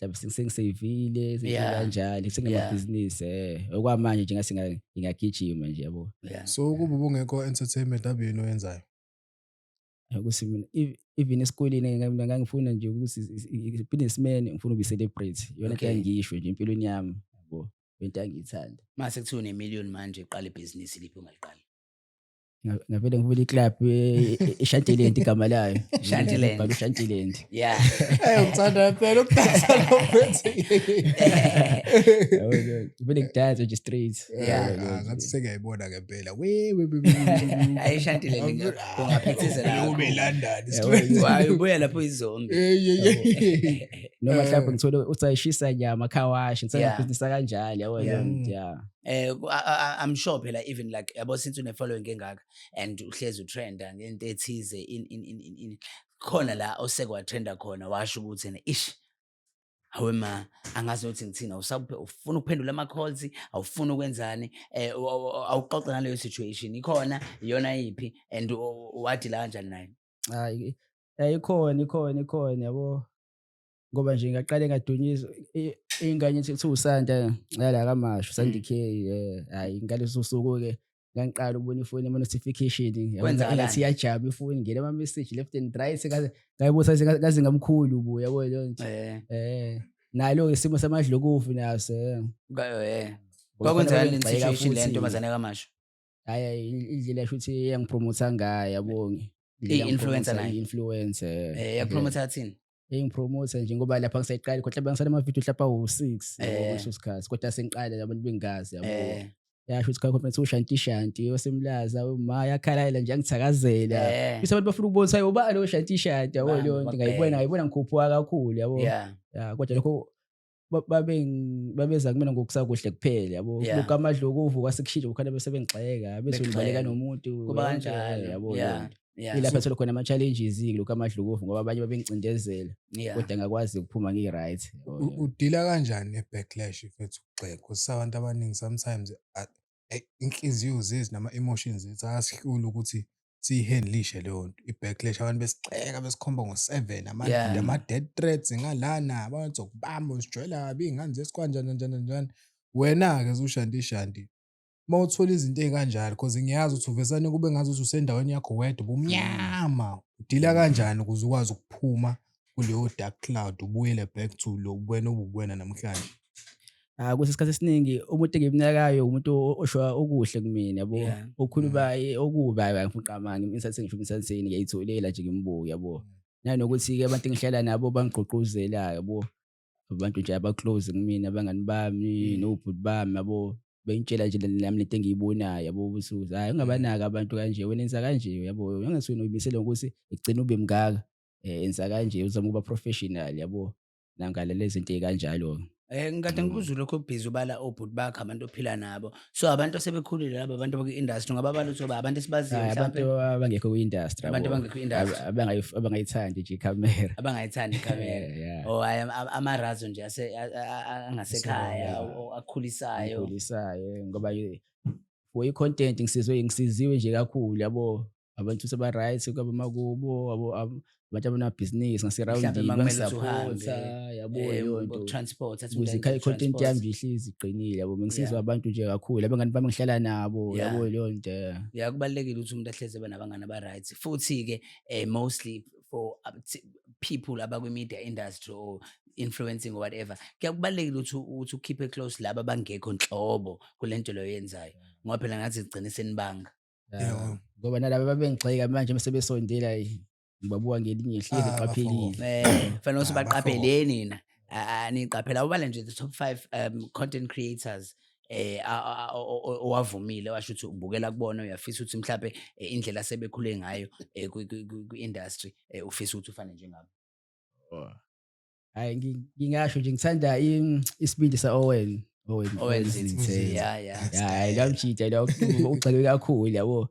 mhlawumbe sengisevile
Yeah.
kanjalo senginamabhizinisi okwamanje nje ngase ngingagijima nje yabo.
Yeah.
So kuba ubungekho entertainment abini oyenzayo.
Ukuthi mina even esikoleni ngangifuna nje ukuthi businessman ngifuna ube celebrate yona into
Okay.
engisho nje empilweni yami yabo into engiyithanda.
Mase kuthiwa une-1,000,000 manje qala ibhizinisi liphi ungaliqala?
Ngavele ngivule iclub eShantiland igama layo.
Shantiland.
Ngibhala uShantiland.
Yeah.
Ngithanda phela ukudansa lophethe.
Vele ngidansa nje straight.
Yeah.
Ngathi sekuyayibona ngempela.
Ayishantiland ungaphithizela
Ube London.
Wayo ubuya lapho izombi.
Noma mhlawumbe ngithole usayishisa nyama khawashi ngithenga
Yeah.
business kanjalo yabo
Yeah.
leyo nto, yeah.
I'm sure phela even like yabo since une-following engaka and uhlezi utrenda ngento ethize in khona la osekwatrenda khona washo ukuthi ena ish hawe ma angazi ukuthi ngithina ufuna ukuphendula ama-calls awufuna ukwenzani awuxoxe ngaleyo situation ikhona iyona yiphi and wadila kanjani nayo?
Hayi ikhona yabo ngoba nje ngaqale ngadunyiswa ingane ethi usanda ngala kamasho sandikhe hayi ngaleso suku ke ngangiqala ukubona ifoni notification
Kwenzakalani?
ngathi iyajaba ifoni ngene ama message left and right ngayibuza ngaze ngamkhulu ubuya yabo leyo nto. Nalo isimo samadlokovu naso
Kwakwenzakala le situation le ntombazane kamasho?
hayi indlela yasho ukuthi yangipromote ngayo yabo
I-influencer nayo?
influencer
yakupromotha yathini?
engipromote nje ngoba lapha ngisayiqala kodwa ngisale ama-video hlapa u6
Eh.
ngaleso sikhathi kodwa sengiqala abantu bengazi yabo
Eh,
yasho ukuthi khona ushanti yosemlaza uma yakhalela nje angithakazela
eh,
bese abantu bafuna ukubona hayi ubani lo shanti yabo
Bani,
leyo nto
bakubheka.
ngayibona ngikhuphuka kakhulu yabo
yeah,
kodwa lokho babeza kumina ngokusakuhle kuphela yabo
Yeah.
lokho amadlokovu kwasekushintsha ukhona bese bengixeka bese
Bexeka.
ubaleka nomuntu
kuba
yonke,
kanjalo.
yabo
Yeah,
leyo nto.
yeah,
Ilapha thola khona ama-challenges lokho amadlokovu ngoba abanye babengicindezela
yeah.
kodwa ngakwazi ukuphuma ngi-right.
Udila kanjani ne-backlash ifethu ukugxekwa? Kusabantu abaningi sometimes inhliziyo zethu nama-emotions zethu ayasihlula ukuthi siyihandlishe leyo nto. I-backlash abantu besigxeka besikhomba ngo-7
Yeah.
ama-death threats ngalana abantu zokubamba usijwayela kabi iy'ngane zesikanjani njani. Wena-ke ushanti uma uthola izinto ey'kanjalo cause ngiyazi ukuthi uvesane kube ngazi ukuthi usendaweni yakho wedwa ubumnyama udila kanjani ukuze ukwazi ukuphuma kuleyo dark cloud ubuyele back to lo buwena obubuwena namhlanje.
Kuthi isikhathi esiningi umuntu engimnakayo umuntu osho okuhle kumina yabo
Yeah.
okhuluma okubi angifuna uqamanga imsathe ngisho umsatheni ngiyayitholela nje ngimbuke yabo nanokuthi-ke abantu engihlala nabo bangigqugquzela yabo abantu nje aba-close kumina abangani bami nobhuti bami yabo bengitshela nje nami lento engiyibonayo yabo ukuthi hayi ungabanaki abantu kanje wena enza kanje yabo ungaswena uyimisele ngokuthi ekugcina ube mngaka enza kanje uzama ukuba professional yabo nangalela izinto ey'kanjalo.
Ngikade ngikuzwe lokho ubhizi ubala obhuti bakho abantu ophila nabo, so abantu asebekhulile labo abantu bakwi-industry ungababala ukuthi abantu esibaziyo
Abantu
mhlawumbe
abangekho kwi-industry
Abantu
yabo.
abangekho kwi-industry.
Abangayithandi nje ikhamera.
abangayithandi ikhamera
Yeah.
or amarazo nje angasekhaya akhulisayo.
Ngikhulisayo ngoba for i-content ngisiziwe nje kakhulu yabo abantu seba-right kwaba makubo yabo abantu abanamabhizinisi
Mhlawumbe
ngase-rounding
makumele ukuthi
bangisapotha
uhambe,
yabo leyo nto
transport
ukuze i-content yami nje ihlezi iqinile yabo bengisizwa
Yeah.
abantu nje kakhulu abangani bami ngihlala nabo
Yeah.
yabo leyo nto.
ya kubalulekile ukuthi umuntu ahleze benabangani aba-right futhi-ke mostly for people abakwi-media industry or influencing or whatever kubalulekile ukuthi ukhiphe close laba abangekho nhlobo kule nto leyo yenzayo ngoba phela ngathi zigcine senibanga.
Yeah.
Ngoba nalaba babengixeka manje mase besondela ngibabuka ngelinye ihlezi eqaphelile.
Fanele ukuthi
Ah,
baqaphele nina niqaphela ubale nje the top 5 content creators owavumile washo ukuthi ubukela kubona uyafisa ukuthi mhlawumbe indlela sebekhule ngayo kwi-industry ufisa ukuthi ufane njengabo.
Hayi ngingasho nje ngithanda isibindi sa-Owen
Owen
Zithe.
Zithe, yeah.
Hayi lamjida lo ugxeke kakhulu yabo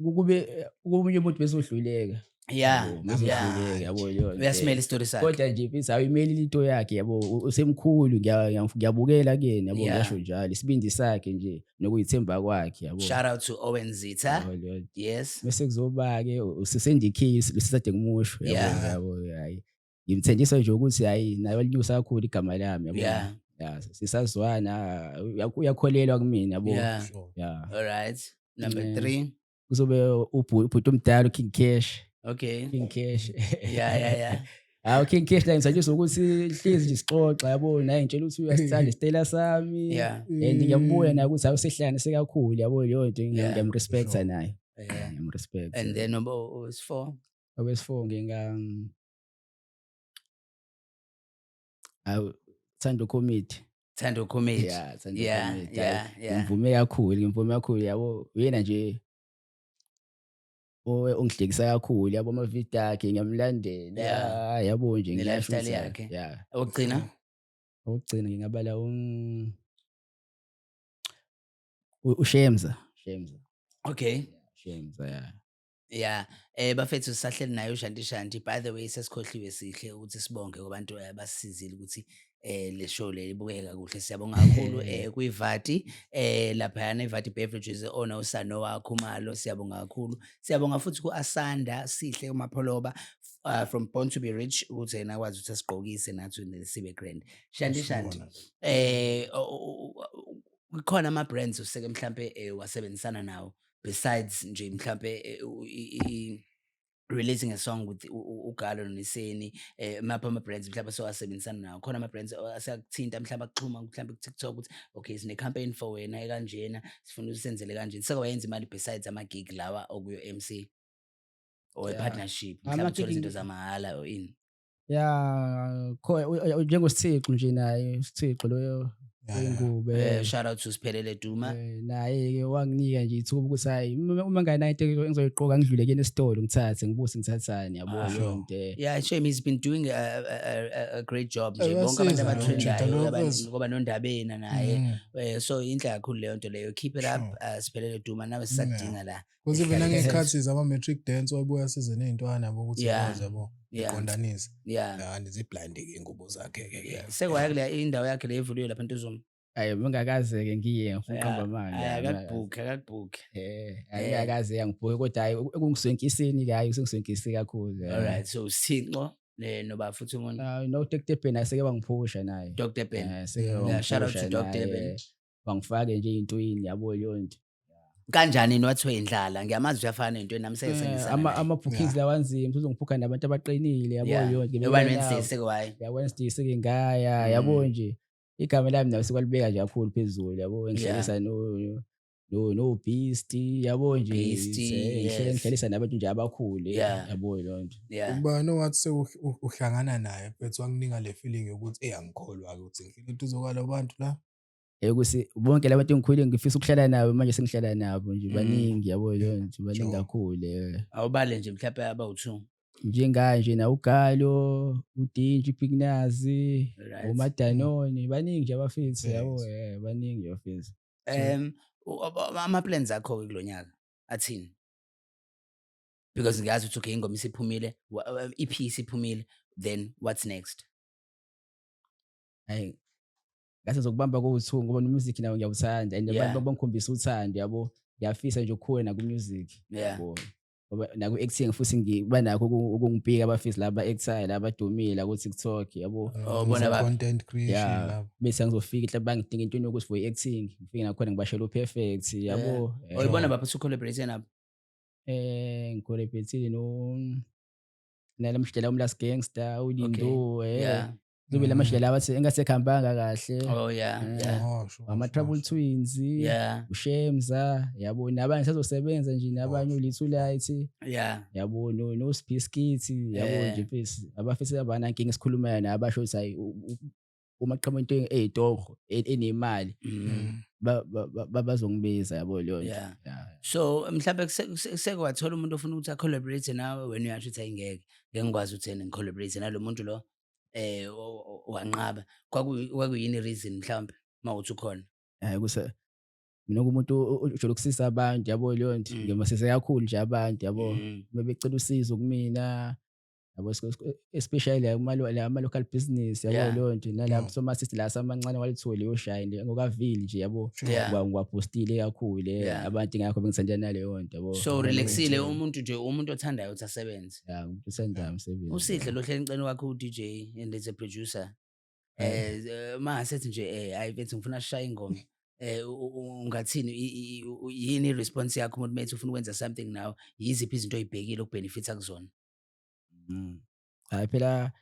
kube komunye umuntu bese uhluleka.
Yeah,
Bese
yeah.
uhluleka yabo leyo nto.
Uyasimela istori sakhe.
Kodwa nje mfethu awuyimeli into yakhe yabo usemkhulu ngiyabukela kuyena yabo
Yeah.
ngisho njalo isibindi sakhe nje nokuyithemba kwakhe yabo.
Shout out to Owen Zitha.
Yabo leyo nto.
Yes.
Bese kuzoba ke usesendikhisi lisade ngimusho
Yeah.
yabo hayi. Ngimthenjiswa nje ukuthi hayi nayo linyusa kakhulu igama lami yabo.
Yeah.
Yeah, sisazwana uyakholelwa kumina yabo.
Yeah.
Sure.
Yeah.
All right. Number
Yeah.
3.
Kuzobe ubhuti umdala uKing Cash.
Okay.
King Cash.
Yeah.
Hawu King Cash la ngisajisa ukuthi hlezi nje sixoxa yabo naye ngitshela ukuthi uyasithanda isitayela sami.
Yeah.
And ngiyambuya naye ukuthi awusehlanganise kakhulu yabo leyo nto
Yeah,
ngiyamrespecta
sure.
naye.
Yeah.
Ngiyamrespecta.
And then number 4.
Owes4 Thando Committee.
Thando Committee.
Yeah, Thando
Yeah,
Committee.
yeah.
Ngimvume kakhulu yabo uyena nje ongihlekisa kakhulu yabo ama-video akhe ngiyamlandela
Yeah.
yabo nje
Ne-lifestyle
ngiyasho ukuthi,
yakhe.
yeah.
Okugcina.
Okugcina ngingabala uShemza.
Okay.
Shemza, yeah.
Yeah, bafethu sisahleli naye uShanti. By the way, sesikhohliwe sihle ukuthi sibonge kubantu abasizile ukuthi le show le ibukeke kakuhle. Siyabonga kakhulu kuIvati laphayana iVati Beverages owner usano wakho Malo, siyabonga kakhulu. Siyabonga futhi kuAsanda Sihle uMapholoba from Born to be Rich ukuthi yena akwazi ukuthi asigqokise nathi nesibe grand. Shanti. Kukhona ama brands useke mhlambe wasebenzisana nawo besides nje mhlambe releasing a song with uGalo noNiseni mapha ama brands mhlawumbe sowasebenzisana nawo khona ama brands asakuthinta mhlawumbe akuxhuma mhlawumbe ku-TikTok ukuthi okay sine campaign for wena ekanjena sifuna usenzele kanjeni seke wayenza imali besides ama gig lawa okuyo MC or
Yeah.
partnership
Ama
mhlawumbe uthola
gig-
izinto zamahala or ini
Yeah, njengosithixo nje naye isithixo loyo ingube.
shout out to Siphelele Duma.
Naye-ke wanginika nje ithuba ukuthi hayi uma nganayo into engizoyiqoka ngidlule kuyena esitolo ngithathe ngibuze ngithathani yabo
Ah,
leyo nto.
Yeah, shame he's been doing a great job nje
Uyasiza
bonke abantu
lo
abatrendayo
Mtshata, lo
ngoba nondabena naye so inhle kakhulu leyo nto leyo keep it up
Sure.
Siphelele Duma nawe sisadinga la
Kuze
Ehlala
vena
isenzo.
ngekhathi zama-matric dance wabuya size ney'ntwana yabo ukuthi
Yeah.
ikwazi yabo
Yeah.
iqondanise.
Yeah.
Ziblind-ke iy'ngubo zakhe-ke.
Sekwaya kule indawo yakhe le evuliwe lapha eNtuzuma.
Hayi mengakaze-ke ngiye ngifuna ukuqamba amanga.
Akakubhukhe.
Angiyakaze yangibhuke kodwa hayi ekungisenkiseni-ke hayi usengisenkisi kakhulu.
Alright, so Sithixo noba futhi umuntu
No-Dr. Ben aseke wangiphusha naye.
Dr. Ben.
Seke
Yeah, shout out to
wangiphusha
Dr.
naye,
Ben.
wangifake nje ey'ntweni yabo leyo nto.
Kanjani niwathiwe indlala ngiyamazi uyafana nentweni nami sengiyisebenzisana
Ama-bookings lawa anzima uzongibhukha nabantu abaqinile yabo
Yeah.
leyo nto.
Nobani Wednesday sekwayi.
Ya Wednesday seke ngaya yabo nje igama lami nawe sekwalibeka nje kakhulu phezulu yabo ngihlalisa no Beast yabo nje
Beast, yes.
ngihlalisa nabantu nje abakhulu
Yeah.
yabo leyo nto.
Yeah.
Ubani owathi uhlangana naye phethu wanginika le feeling yokuthi angikholwa-ke ukuthi ngifile ukuthi uzokala abantu la.
Ukuthi bonke labantu engikhulile ngifisa ukuhlala nabo manje sengihlala nabo nje baningi yabo leyo nto baningi
Sure.
kakhulu.
Awubale nje mhlawumbe abawu2.
Njenganje na uGalo, uDinji Pignazi,
Right.
uMadanoni baningi nje abafisi
Yes.
yabo baningi abafisi.
Ama plans akho kulonyaka athini? Because ngiyazi ukuthi okay ingoma isiphumile, EP isiphumile, then what's next?
Hayi ngase zokubamba kuwuthunga ngoba no-music nawo ngiyawuthanda and
Yeah.
abantu bangikhombisa uthando yabo ngiyafisa nje ukukhona ku-music
Yeah.
yabo ngoba naku-acting futhi ngiba nakho ukungibhika abafisi laba actor laba adumile ku-TikTok yabo
bona ba-
Content creation
yeah
lapho.
bese ngizofika mhlawumbe bangidinga intweni yokuthi for i-acting ngifike nakhona ngibashela u-perfect yabo
Oyibona bapha collaborate nabo.
ngikolebhethile nalamshidela umlast gangster uLindo
Yeah.
zobe lamashidela abathi engasekhambanga kahle
Oh yeah. Yeah.
Oh, sure,
ama-Trouble
sure, sure.
Twins
Yeah.
uShemza yabo nabanye sazosebenza nje nabanye uLithu Light
Yeah.
yabo no-Spiskit yabo nje mfisi abafisi abanankinga esikhulumayo nabo basho ukuthi hayi uma qhamuka into ey'torho enemali bazongibiza yabo leyo nto.
Yeah.
Yeah.
So mhlawumbe seke wathola umuntu ofuna ukuthi collaborate nawe wena uyasho ukuthi ayingeke. Ngeke ngikwazi ukuthi yena ngicollaborate nalo muntu lo wanqaba kwakuyini reason mhlawumbe mawuthi ukhona.
Hayi mina ngumuntu ojwayele ukusisa abantu yabo leyo nto ngimasise kakhulu nje abantu yabo mebecela usizo kumina yabo especially ama-local business yabo leyo nto nalapho soma-assist la samancane walithole yoshine ngokavili nje yabo ngiwabhostile kakhulu abantu ngakho bengisanda naleyo nto yabo.
So relaxile umuntu nje umuntu othandayo ukuthi asebenze.
Umuntu othandayo umsebenzi.
Usihle lo hlelo ngicela kwakho u-DJ and as a producer. Masethi nje ayifethi ngifuna sishaya ingoma. Ungathini yini i-response yakho umuntu methi ufuna ukwenza something now yiziphi izinto oyibhekile ukubenefita kuzona?
Hayi phela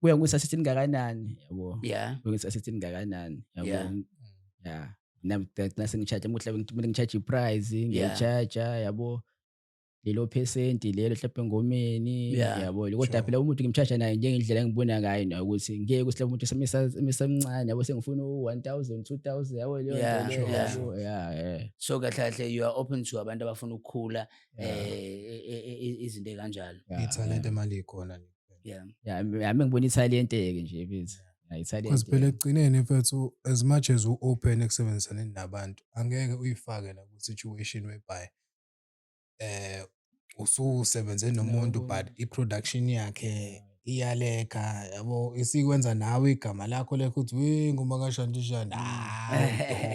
kuya ngokuthi assistant kangakanani yabo.
Yeah.
Ngokuthi assistant kangakanani yabo. Yeah. Nami sengi-charge mhlawumbe ngi-charge i-price ngiya-charge yabo. Lelo percent lelo mhlawumbe engomeni yabo kodwa phela umuntu ngimcharge naye njengendlela engibona ngayo nayo ukuthi ngeke ukuthi umuntu semncane yabo sengifuna 1000 2000 yabo leyo nto leyo.
So kahle you are open to abantu abafuna ukukhula izinto ekanjalo.
Ithalente mali ikhona nje.
Yeah ngibona ithalente ke nje mfethu. Ithalente.
Because phela egcineni mfethu as much as u-open ekusebenzisana nabantu angeke uyifake la ku situation whereby ususebenze nomuntu but i-production yakhe iyaleka yabo isikwenza nawe igama lakho lekho uthi we ngoma kaShantishana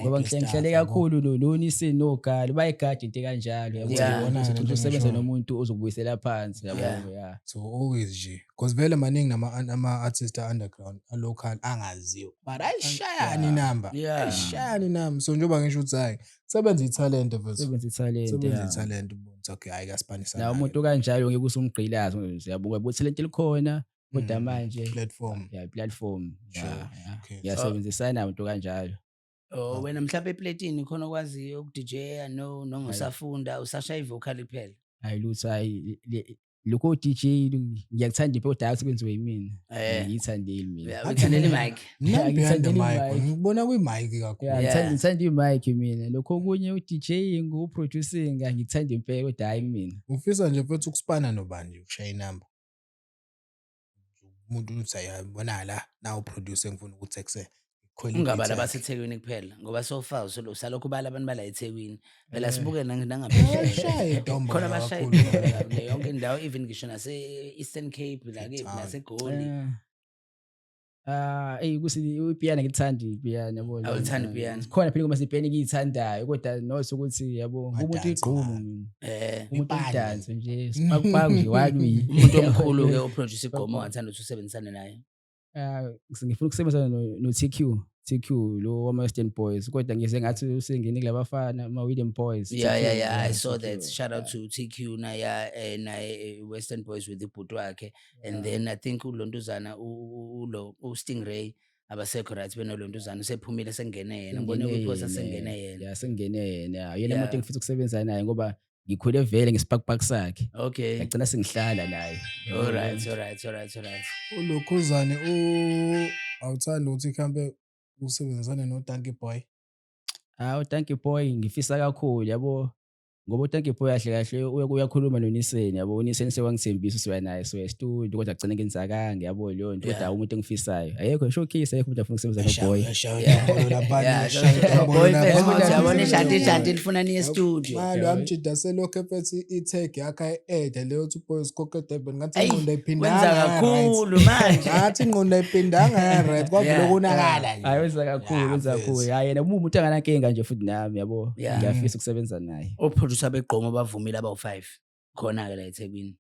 ngoba ngihlale kakhulu noNisi noGali bayigada into kanjalo yabo ukuthi usebenza nomuntu ozokubuyisela phansi yabo.
So always nje because vele maningi ama-artist underground local angaziwa but ayishayani number so njengoba ngisho ukuthi hayi sebenza ithalente mfethu sebenza ithalente okay ayikaspanisana
nawo umuntu kanjalo ngeke usumgqilazi yabuka bo-talent likhona kodwa manje platform yasebenzisana umuntu kanjalo.
Wena mhlawumbe eplatini khona okwaziyo ukudj noma usafunda usashaya ivocal kuphela?
Hayi lutho hayi lokho DJ ngiyakuthanda impela kodwa akusebenziwe yimina ngiyithandile mina.
Uthandela i-mic?
Ngibona kwi-mic kakhulu.
Ngithanda i-mic mina lokho okunye u-DJ ngu-producing ngithanda impela kodwa hayi mina.
Ufisa nje mfethu ukuspana nobani ukushaya inamba umuntu uthi ayabona la nawu producer ngifuna ukuthi ekuse
ungabala baseThekwini kuphela ngoba so far usalokhu bala abantu bala eThekwini phela sibuke nangaphesheya khona abashaya yonke indawo even ngisho nase-Eastern Cape naseGoli.
Kusi ipiano ngithanda ipiano yabo.
Awuthanda ipiano?
Khona phela uma sipiano ngiyithandayo kodwa nothi ukuthi yabo umuntu igqumu mina. Umuntu udance nje sipakupaku nje waluyi.
Umuntu omkhulu ke oproduce igqomo ongathanda ukuthi usebenzisane naye?
Ngifuna ukusebenzisana no-TQ lo wama-Western Boys kodwa ngize ngathi usengene kulabafana ama-William Boys.
Yeah I saw that. Shout out to TQ naye Western Boys with ibhuti wakhe and then I think uLontuzana uStingray abasekho right benoLontuzana usephumile sengene yena ngibone kwipost sengene yena.
Sengene yena yena umuntu engifisa ukusebenzana naye ngoba ngikhule vele ngespark sakhe.
Okay.
Ngagcina sengihlala naye.
Alright.
uLokhuzane awuthanda ukuthi ikhambe usebenzisane noDankie Boy?
uDankie Boy ngifisa kakhulu yabo ngoba uDankie Boy kahle uyakhuluma noNiseni yabo uNiseni sewangithembisa usiya naye so studio kodwa agcina ngenzakanga yabo leyo nto kodwa umuntu engifisayo ayekho showcase ayekho umuntu afuna ukusebenzisa noBoy.
Yabona ishanti lifuna niye studio.
Manje amjida selokho epethi i-tag yakhe ede leyo uthi Boys Coco Durban ngathi ingqondo ayiphindanga.
Wenza kakhulu manje.
Ngathi ingqondo ayiphindanga right kwavele kunakala nje.
Hayi wenza kakhulu. Hayi yena umuntu anganankinga nje futhi nami yabo ngiyafisa ukusebenza naye.
Abegqomo bavumile abawu5 khona ke la eThekwini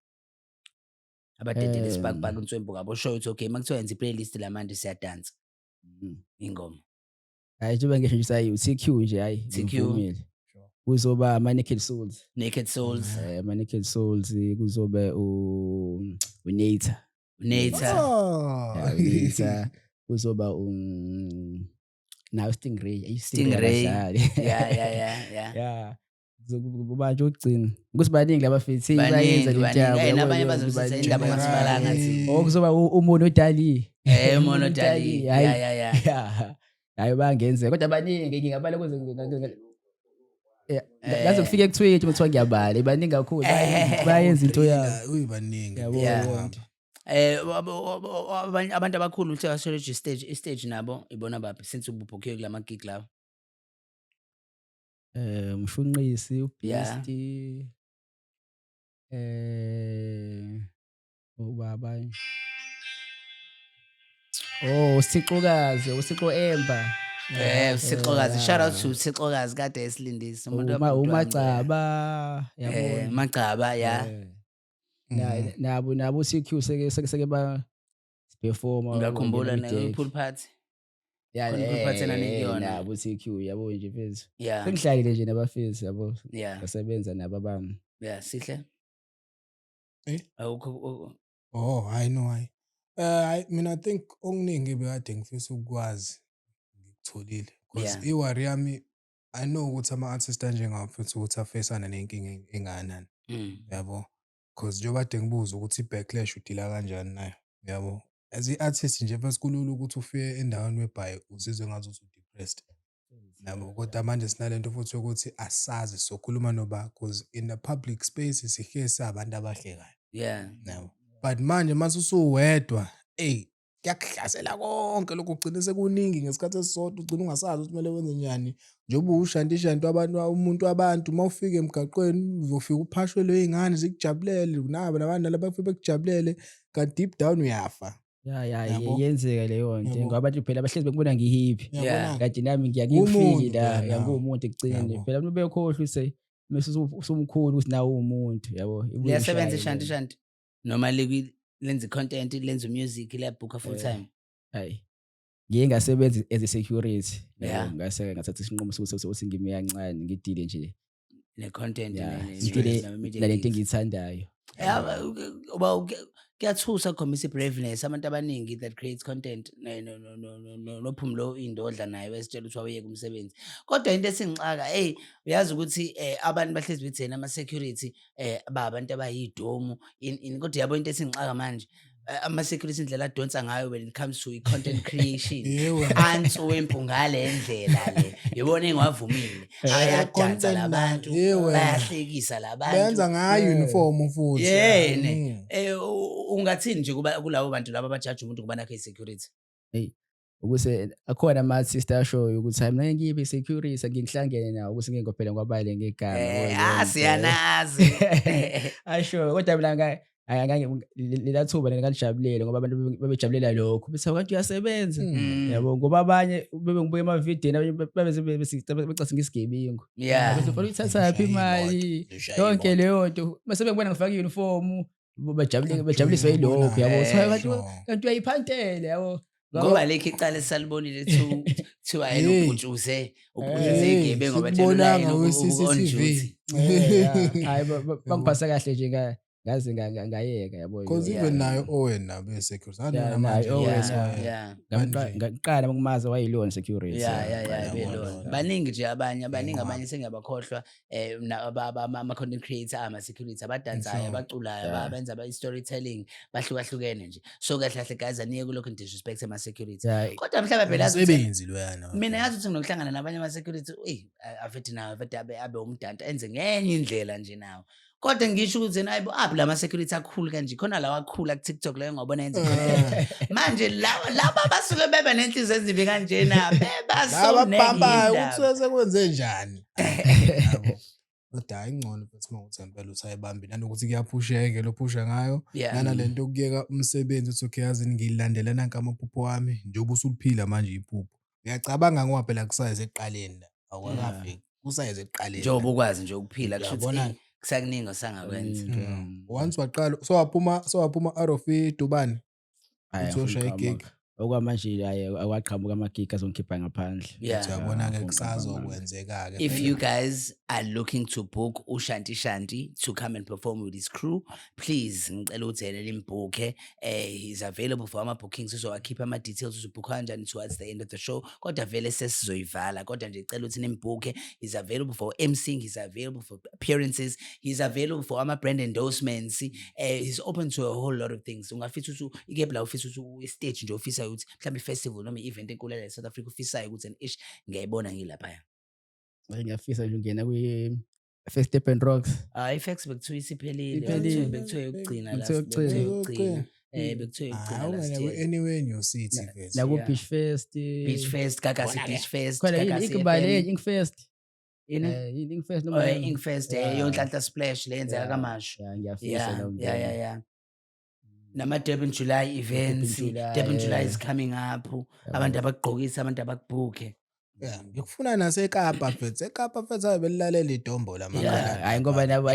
abadedele spark uNtswembu ngabo show ukuthi okay makuthiwa yenza i-playlist la manje siyadansa ingoma.
Hayi njengoba ngisho nje sayi uTQ nje hayi ngivumile kuzoba ama-Naked Souls ama-Naked Souls kuzobe uNator kuzoba nawo Stingray yeah kuba nje ukugcina kusibaningi labafethi bayenza le njalo
nabanye bazosithatha indaba ngasibalanga nje
okuzoba uMono Dali
Mono Dali
hayi bangenze kodwa baningi ngingabala kuze ngaze kufike ku-20 kuthiwa ngiyabala baningi kakhulu bayenza into yabo
uyibaningi
abantu abakhulu uthe washo stage nabo ibona baphi since ububhokhe kulama gig lawo?
Umshunqisi,
Yeah.
uBeast, ubaba. Oh, uSixokazi Emba.
uSixokazi, shout out to uSixokazi kade esilindisa umuntu wabhuti wami lo, yeah.
uMagcaba, yabona.
Magcaba, yeah.
Nabo CQ seke ba perform
Ngiyakhumbula ne-pool party. Khona i-pool party enaniyona.
nabo CQ yabo nje mfethu.
Yeah.
Sengihlalile nje nabafethu yabo.
Yeah.
Basebenza nabo abami.
Yeah, sihle. Awukho
Oh, I know why. I mean, I think okuningi bekade ngifisa ukwazi ngikutholile because iwari yami I know ukuthi ama-artist anjengafethu ukuthi afesana nenkinga engakanani. Yabo, because njengoba kade ngibuza ukuthi i-backlash udila kanjani nayo, yabo. As i-artist nje first kulula ukuthi ufike endaweni webhayi uzizwe ngathi usu-depressed. Yabo, kodwa manje sinalento futhi ukuthi asazi sokhuluma noba because in the public space sihle sabantu abahlekayo.
Yeah.
Yabo. But manje mase usuwedwa, kuyakuhlasela konke lokho ugcina sekuningi ngesikhathi esisodwa ugcina ungasazi ukuthi kumele wenze njani. Njengoba ushantishanti abantu mawufika emgaqweni uzofika uphashwelwe izingane zikujabulele nabo nabantu labafike bekujabulele kanti deep down uyafa.
Yenzeka leyo nto ngoba abantu phela bahlezi bekubona ngihippie.
Yeah.
Kanti nami ngiyakufiki la yangumuntu ekugcineni. Phela abantu bekhohlwa ukuthi mase usumkhulu ukuthi nawe umuntu, yabo.
Liyasebenza ishanti noma lenza content, lenza music, liyabhuka full time.
Hayi. Ngiye ngasebenza as a security.
Yeah.
Ngase ngathatha isinqumo sokuthi ngime kancane ngidile nje
ne-content
nalento engiyithandayo.
Kuyathusa ukukhombisa i-braveness abantu abaningi that creates content nophumulo indodla naye wesitshela ukuthi wawuyeka umsebenzi. Kodwa into esingixaka uyazi ukuthi abantu bahlezi bethena ama-security abantu abayidomu kodwa yabo into esingixaka manje ama-security indlela adonsa ngayo when it comes to i-content creation answempu ngale ndlela le yibona engiwavumile ayadansa labantu bayahlekisa labantu
benza ngayo uniform futhi
yene ungathini nje kulabo bantu laba abajaji umuntu kuba nakhe security
ukuse akhona ama-artist ashoyo ukuthi hayi mina ngibe security ngihlangene nawo ukuthi ngingophela ngwabale ngegama
siyanazi
asho kodwa mina lela thuba ngalijabulele ngoba abantu bebejabulela lokho bese abantu uyasebenza, yabo, ngoba abanye bengibuka emavidiyweni becatha ngesigebengu bese ufuna ukuthatha yaphi imali yonke leyo nto bese bengibona ngifaka i-uniform bajabuliswa yilokho, yabo, kanti uyayiphantela, yabo.
Ngoba lekho icala esalibonile kuthiwa yena ubhutshuze igebengu ngoba thina on duty.
Hayi bangiphasa kahle nje ngaze ngayeka, yabo.
Because even nayo owena be-security
ngaqala ukumazi wayilona security.
Belona baningi nje abanye sengiyabakhohlwa ama-content creator ama-security abadansayo abaculayo abenza i-storytelling bahlukahlukene nje. So kahle kahle guys aniye kulokho disrespect ama-security kodwa mhlawumbe phela
umsebenzi loyana
mina yazi ukuthi nginokuhlangana nabanye ama-security afethi nawe abe umdanta enze ngenye indlela nje nawo. Kodwa ngisho ukuthi nayibo aphi lama-security akhulu kanje khona lawa akhulu ku-TikTok leyo ngobona yenza manje laba basuke bebe nenhliziyo ezimbi kanjena
bebasonekindaba ukuthi sekwenze njani. Kodwa ingcono futhi mawuthi ngempela usayibambi nanokuthi kuyaphusheke lo phusha ngayo nanalento ukuyeka umsebenzi uthi okay yazi ngiyilandela nanka amaphupho wami njengoba usuliphila manje iphupho. Ngiyacabanga ngoba phela kusayeze eqaleni awakafiki kusayeze eqaleni
njengoba ukwazi nje ukuphila kusho kusakuningi osangakwenza.
Once waqala sowaphuma out of Dubani uthosha igig
okwamanje awaqhamuka amagig azongikhipha ngaphandle.
Uyabona-ke kusazokwenzeka-ke.
If you guys are looking to book uShanti Shanti to come and perform with his crew, please ngicela ukuthi nimbooke. He's available for ama-bookings, uzowakhipha ama-details uzobhukha kanjani towards the end of the show. Kodwa vele sesizoyivala kodwa nje ngicela ukuthi nimbooke. He's available for emceeing, he's available for appearances, he's available for ama-brand endorsements. He's open to a whole lot of things. Ungafisa ukuthi ikepla ufisa ukuthi i-stage nje ufisa ukuthi mhlawumbe i-festival noma i-event enkulu la South Africa ufisayo ukuthi ngiyayibona ngilapha.
Ngiyafisa nje ungena kwi-First Step and Rocks.
I-Fex bekuthiwa isiphelile bekuthiwa yokugcina
anywhere in your city
naku Beach Fest
Gagasi Beach Fest
khona Inkfest
Yini?
Inkfest noma
Inkfest yonhlanhla splash le yenzeka kamasho.
ngiyafisa
Yeah. Nama Durban July events. Durban July is coming up. Abantu abagqokisa, abantu abakubhuke.
Yeah, ngikufuna naseKapa mfethu. eKapa mfethu abelilalela idombo lamakhala.
Hayi ngoba nabo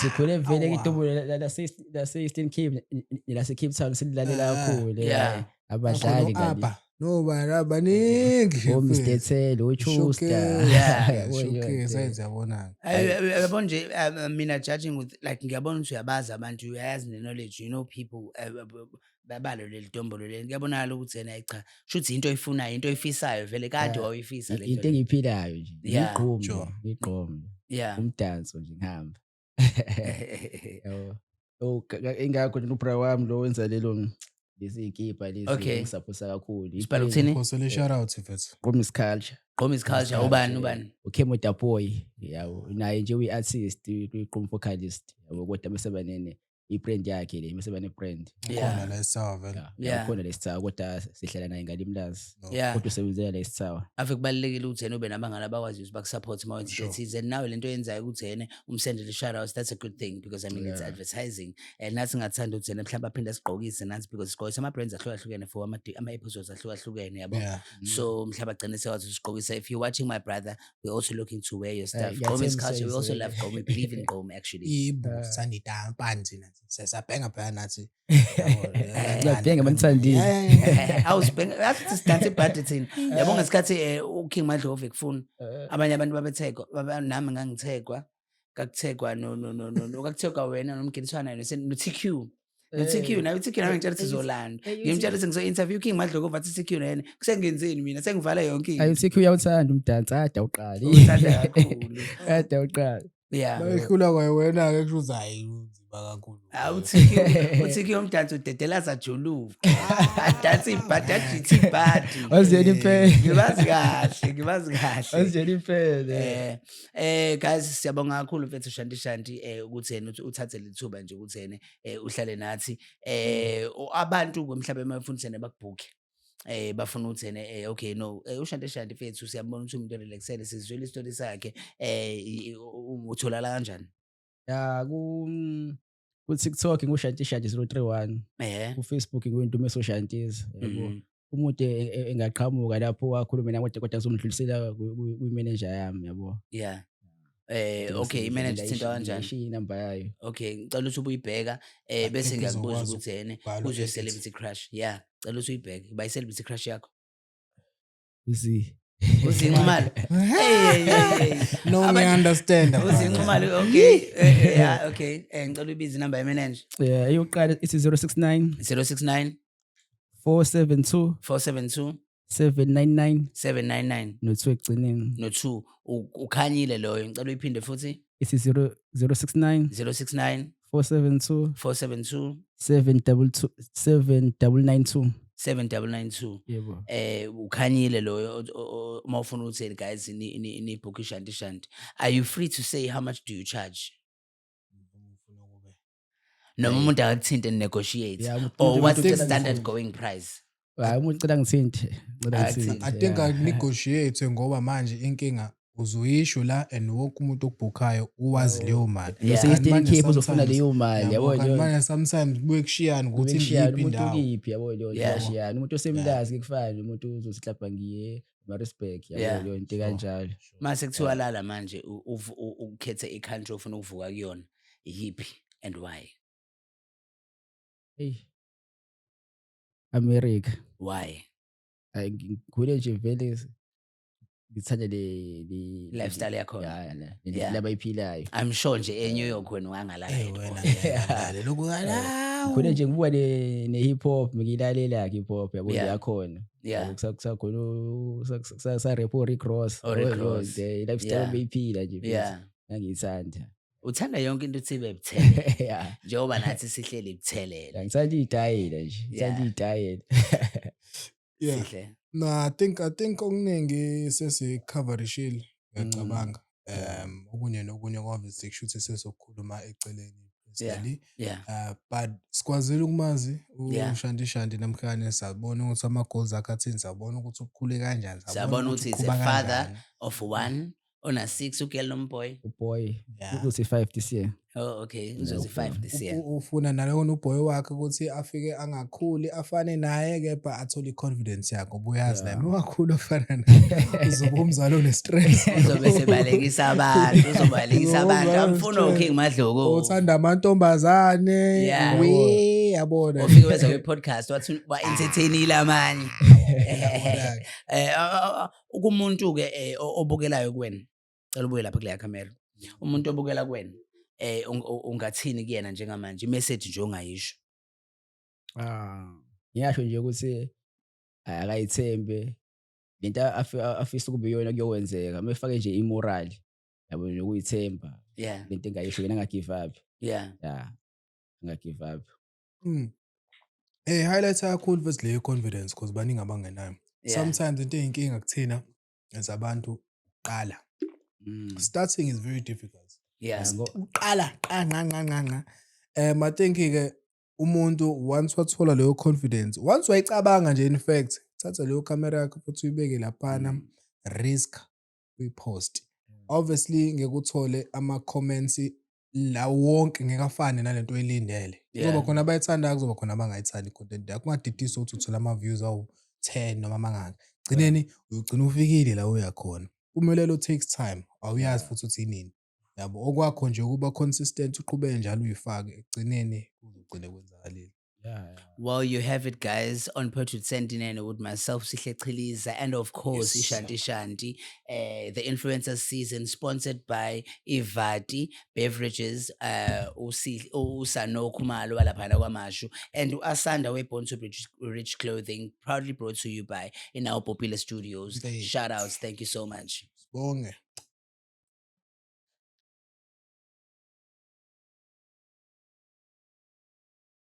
sikhule vele idombo lase Eastern Cape lase Cape Town sililalela kakhulu. Abadlali kanti.
No bana baningi.
Mr. Telo, Chusta.
Showcase yabona.
Yabona nje mina judging with like ngiyabona ukuthi uyabazi abantu uyazi ne knowledge, you know people babalo leli dombo leli ngiyabonala ukuthi yena cha shuthi into oyifunayo into oyifisayo vele kade wayifisa le
into engiphilayo nje igqomo umdanso nje ngihamba ingakho nje ubra wami lo wenza lelo lesikipa lesi ngisaphosa kakhulu
sibhala ukuthini
phosele shout out mfethu
Qomis Culture ubani uKemo Daboy yawo naye nje uyi-artist uyi-qom vocalist yabo kodwa mesebanene ibrand yakhe le mesebane brand
khona la eSawa vele
khona la eSawa kodwa sihlala naye ngalimlazi kodwa usebenzela la eSawa
ave kubalekile ukuthi yena ube nabangani abakwazi ukuthi bakusupport uma wenza ithi nawe lento yenzayo ukuthi yena umsendele shout out, that's a good thing because I mean it's advertising nathi ngathanda ukuthi yena mhlawumbe aphinde sigqokise nathi because sigqokisa ama brands ahlukahlukene for ama episodes ahlukahlukene yabo so mhlawumbe agcine sekwazi usigqokisa. If you're watching my brother, we're also looking to wear your stuff. Qomis Culture, we also love Qom, we believe in Qom actually.
Ibu sanita panzi nathi sesabhenga phela nathi
ngiyabhenga manithandi
awusibhenga athi sidance budgeting yabo ngesikhathi uKing Madlovu ekufuna abanye abantu babethekwa nami ngangithekwa kakuthekwa no kakuthekwa wena nomgiliswana no TQ nawe TQ nawe ngitshela ukuthi Zolanda ngimtshela ukuthi ngizo-interview King Madlovu bathi TQ yena kusengenzeni mina sengivala yonke into
ayi TQ uyawuthanda umdansi ade awuqali
uthanda kakhulu
ade awuqali
bayihlula kwaye wena-ke kusho ukuthi hayi unzima kakhulu
uThiki umdansi udedela sajuluvu adansi ibhadi ajithi ibhadi
waziyeni impela
ngibazi kahle
waziyeni impela
guys siyabonga kakhulu mfethu Shanti ukuthi yena uthathe lithuba nje ukuthi yena uhlale nathi abantu mhlawumbe emafunisene bakubhuke bafuna ukuthi yena okay no uShanti mfethu siyabona ukuthi umuntu relaxele sizwele istory sakhe utholala kanjani
ku TikTok nguShanti 031 ku Facebook nguNdumiso Shanti's yabo umuntu engaqhamuka lapho wakhuluma nawe kodwa ngizomdlulisela ku manager yami yabo
okay imanager thinta kanjani
i number yayo
okay ngicela ukuthi ubuyibheka bese ngiyakubuza ukuthi yena uzo celebrity crush cela ukuthi uyibheke by celebrity crush yakho uzinqumalo
no me understand
uzinqumalo okay okay ngicela ubize inamba yemanager
eyoqala ithi 069 472 799 no2 ekugcineni
no2 ukhanyile loyo ngicela uyiphinde futhi
ithi 069 472 799
yebo ukhanyile loyo uma ufuna ukuthi guys ni book Shanti are you free to say how much do you charge noma umuntu akakuthinte negotiate or what's the standard going price
umuntu cela ngithinte
I think I negotiate ngoba manje inkinga uzoyisho la and wonke umuntu okubhukayo uwazi leyo mali
Eastern Cape uzofuna leyo mali yabo
nje manje sometimes kubuye kushiyana ukuthi ngiyiphi indawo
umuntu ngiphi yabo leyo yashiyana umuntu osemlazi kufana umuntu uzosihlapha ngiye ma respect yabo leyo into kanjalo
mase kuthiwa lala manje ukhethe i-country ofuna ukuvuka kuyona yipi and why
America
why
ngikhule nje vele ngithanda le
lifestyle yakho
labayiphilayo
I'm sure nje eNew York wena wangala
wena lokugala
khona nje ngibuka ne hip hop ngilalela hip hop yabo yakhona kusakhona sa rap Rick Ross the lifestyle bayiphila nje ngiyithanda
uthanda yonke into uthi bebuthele njengoba nathi sihleli ibuthelela
ngithanda idayela nje ngithanda idayela
sihle
no I think okuningi sesicoverishile ngiyacabanga okunye obviously kushuthi sesokukhuluma eceleni personally but sikwazile ukumazi uShanti namhlanje sabona ukuthi ama goals akhe athini sabona ukuthi ukhule kanjani
sabona ukuthi is a father of one Ona 6 ugirl nomboy.
uboy
Yeah.
uthi 5 this year.
Oh okay, uzothi 5 this year.
Ufuna nalona uboy wakhe ukuthi afike angakhuli afane naye kepha athole i-confidence yakhe ubuyazi naye makhulu afana naye uzoba umzali onestress
Uzobe sebalekisa abantu, uzobalekisa abantu. Amfuna uKing Madloko.
uthanda amantombazane
Yeah.
we yabona
Ufike weza kwi-podcast wathi ba-entertainile amanye. Kumuntu-ke obukelayo kuwena, cela ubuye lapha kuleya camera. Umuntu obukela kuwena, ungathini kuyena njengamanje, imessage nje ongayisho.
Ngiyasho nje ukuthi akayithembe lento afisa kube yona kuyokwenzeka mefake nje imoral yabo nokuyithemba
Yeah,
lento engayisho yena angagive up
yeah.
angagive up.
Highlight kakhulu vese le confidence because baningi abangenayo.
Yeah.
Sometimes into eyinkinga kuthina as abantu qala. Starting is very difficult.
Yeah.
Uqala nqa. I think ke umuntu once wathola leyo confidence, once wayicabanga nje in fact, thatha leyo camera yakho futhi uyibeke laphana, risk uyipost. Obviously ngekuthole ama comments la wonke ngekafane nalento oyilindele. Kuzoba khona abayithandayo kuzoba khona abangayithandi content yakho. Kungadidisi ukuthi uthola ama views awu 10 noma mangaki. Gcineni uyugcina ufikile la uya khona. Umelelo takes time. Awuyazi futhi uthi inini. Yabo okwakho nje ukuba consistent uqhubeke njalo uyifake egcineni uzogcina kwenzakalile.
Well, you have it, guys. On Portrait Sentinel with myself, Sihle Chiliza, and of course, Ishanti Shanti. The influencer season sponsored by Ivati Beverages, Usano Kumalo Alapana Wamashu, and Asanda Way Born to Rich Clothing, proudly brought to you by in our popular studios. Shout outs. Thank you so much.
Bonge.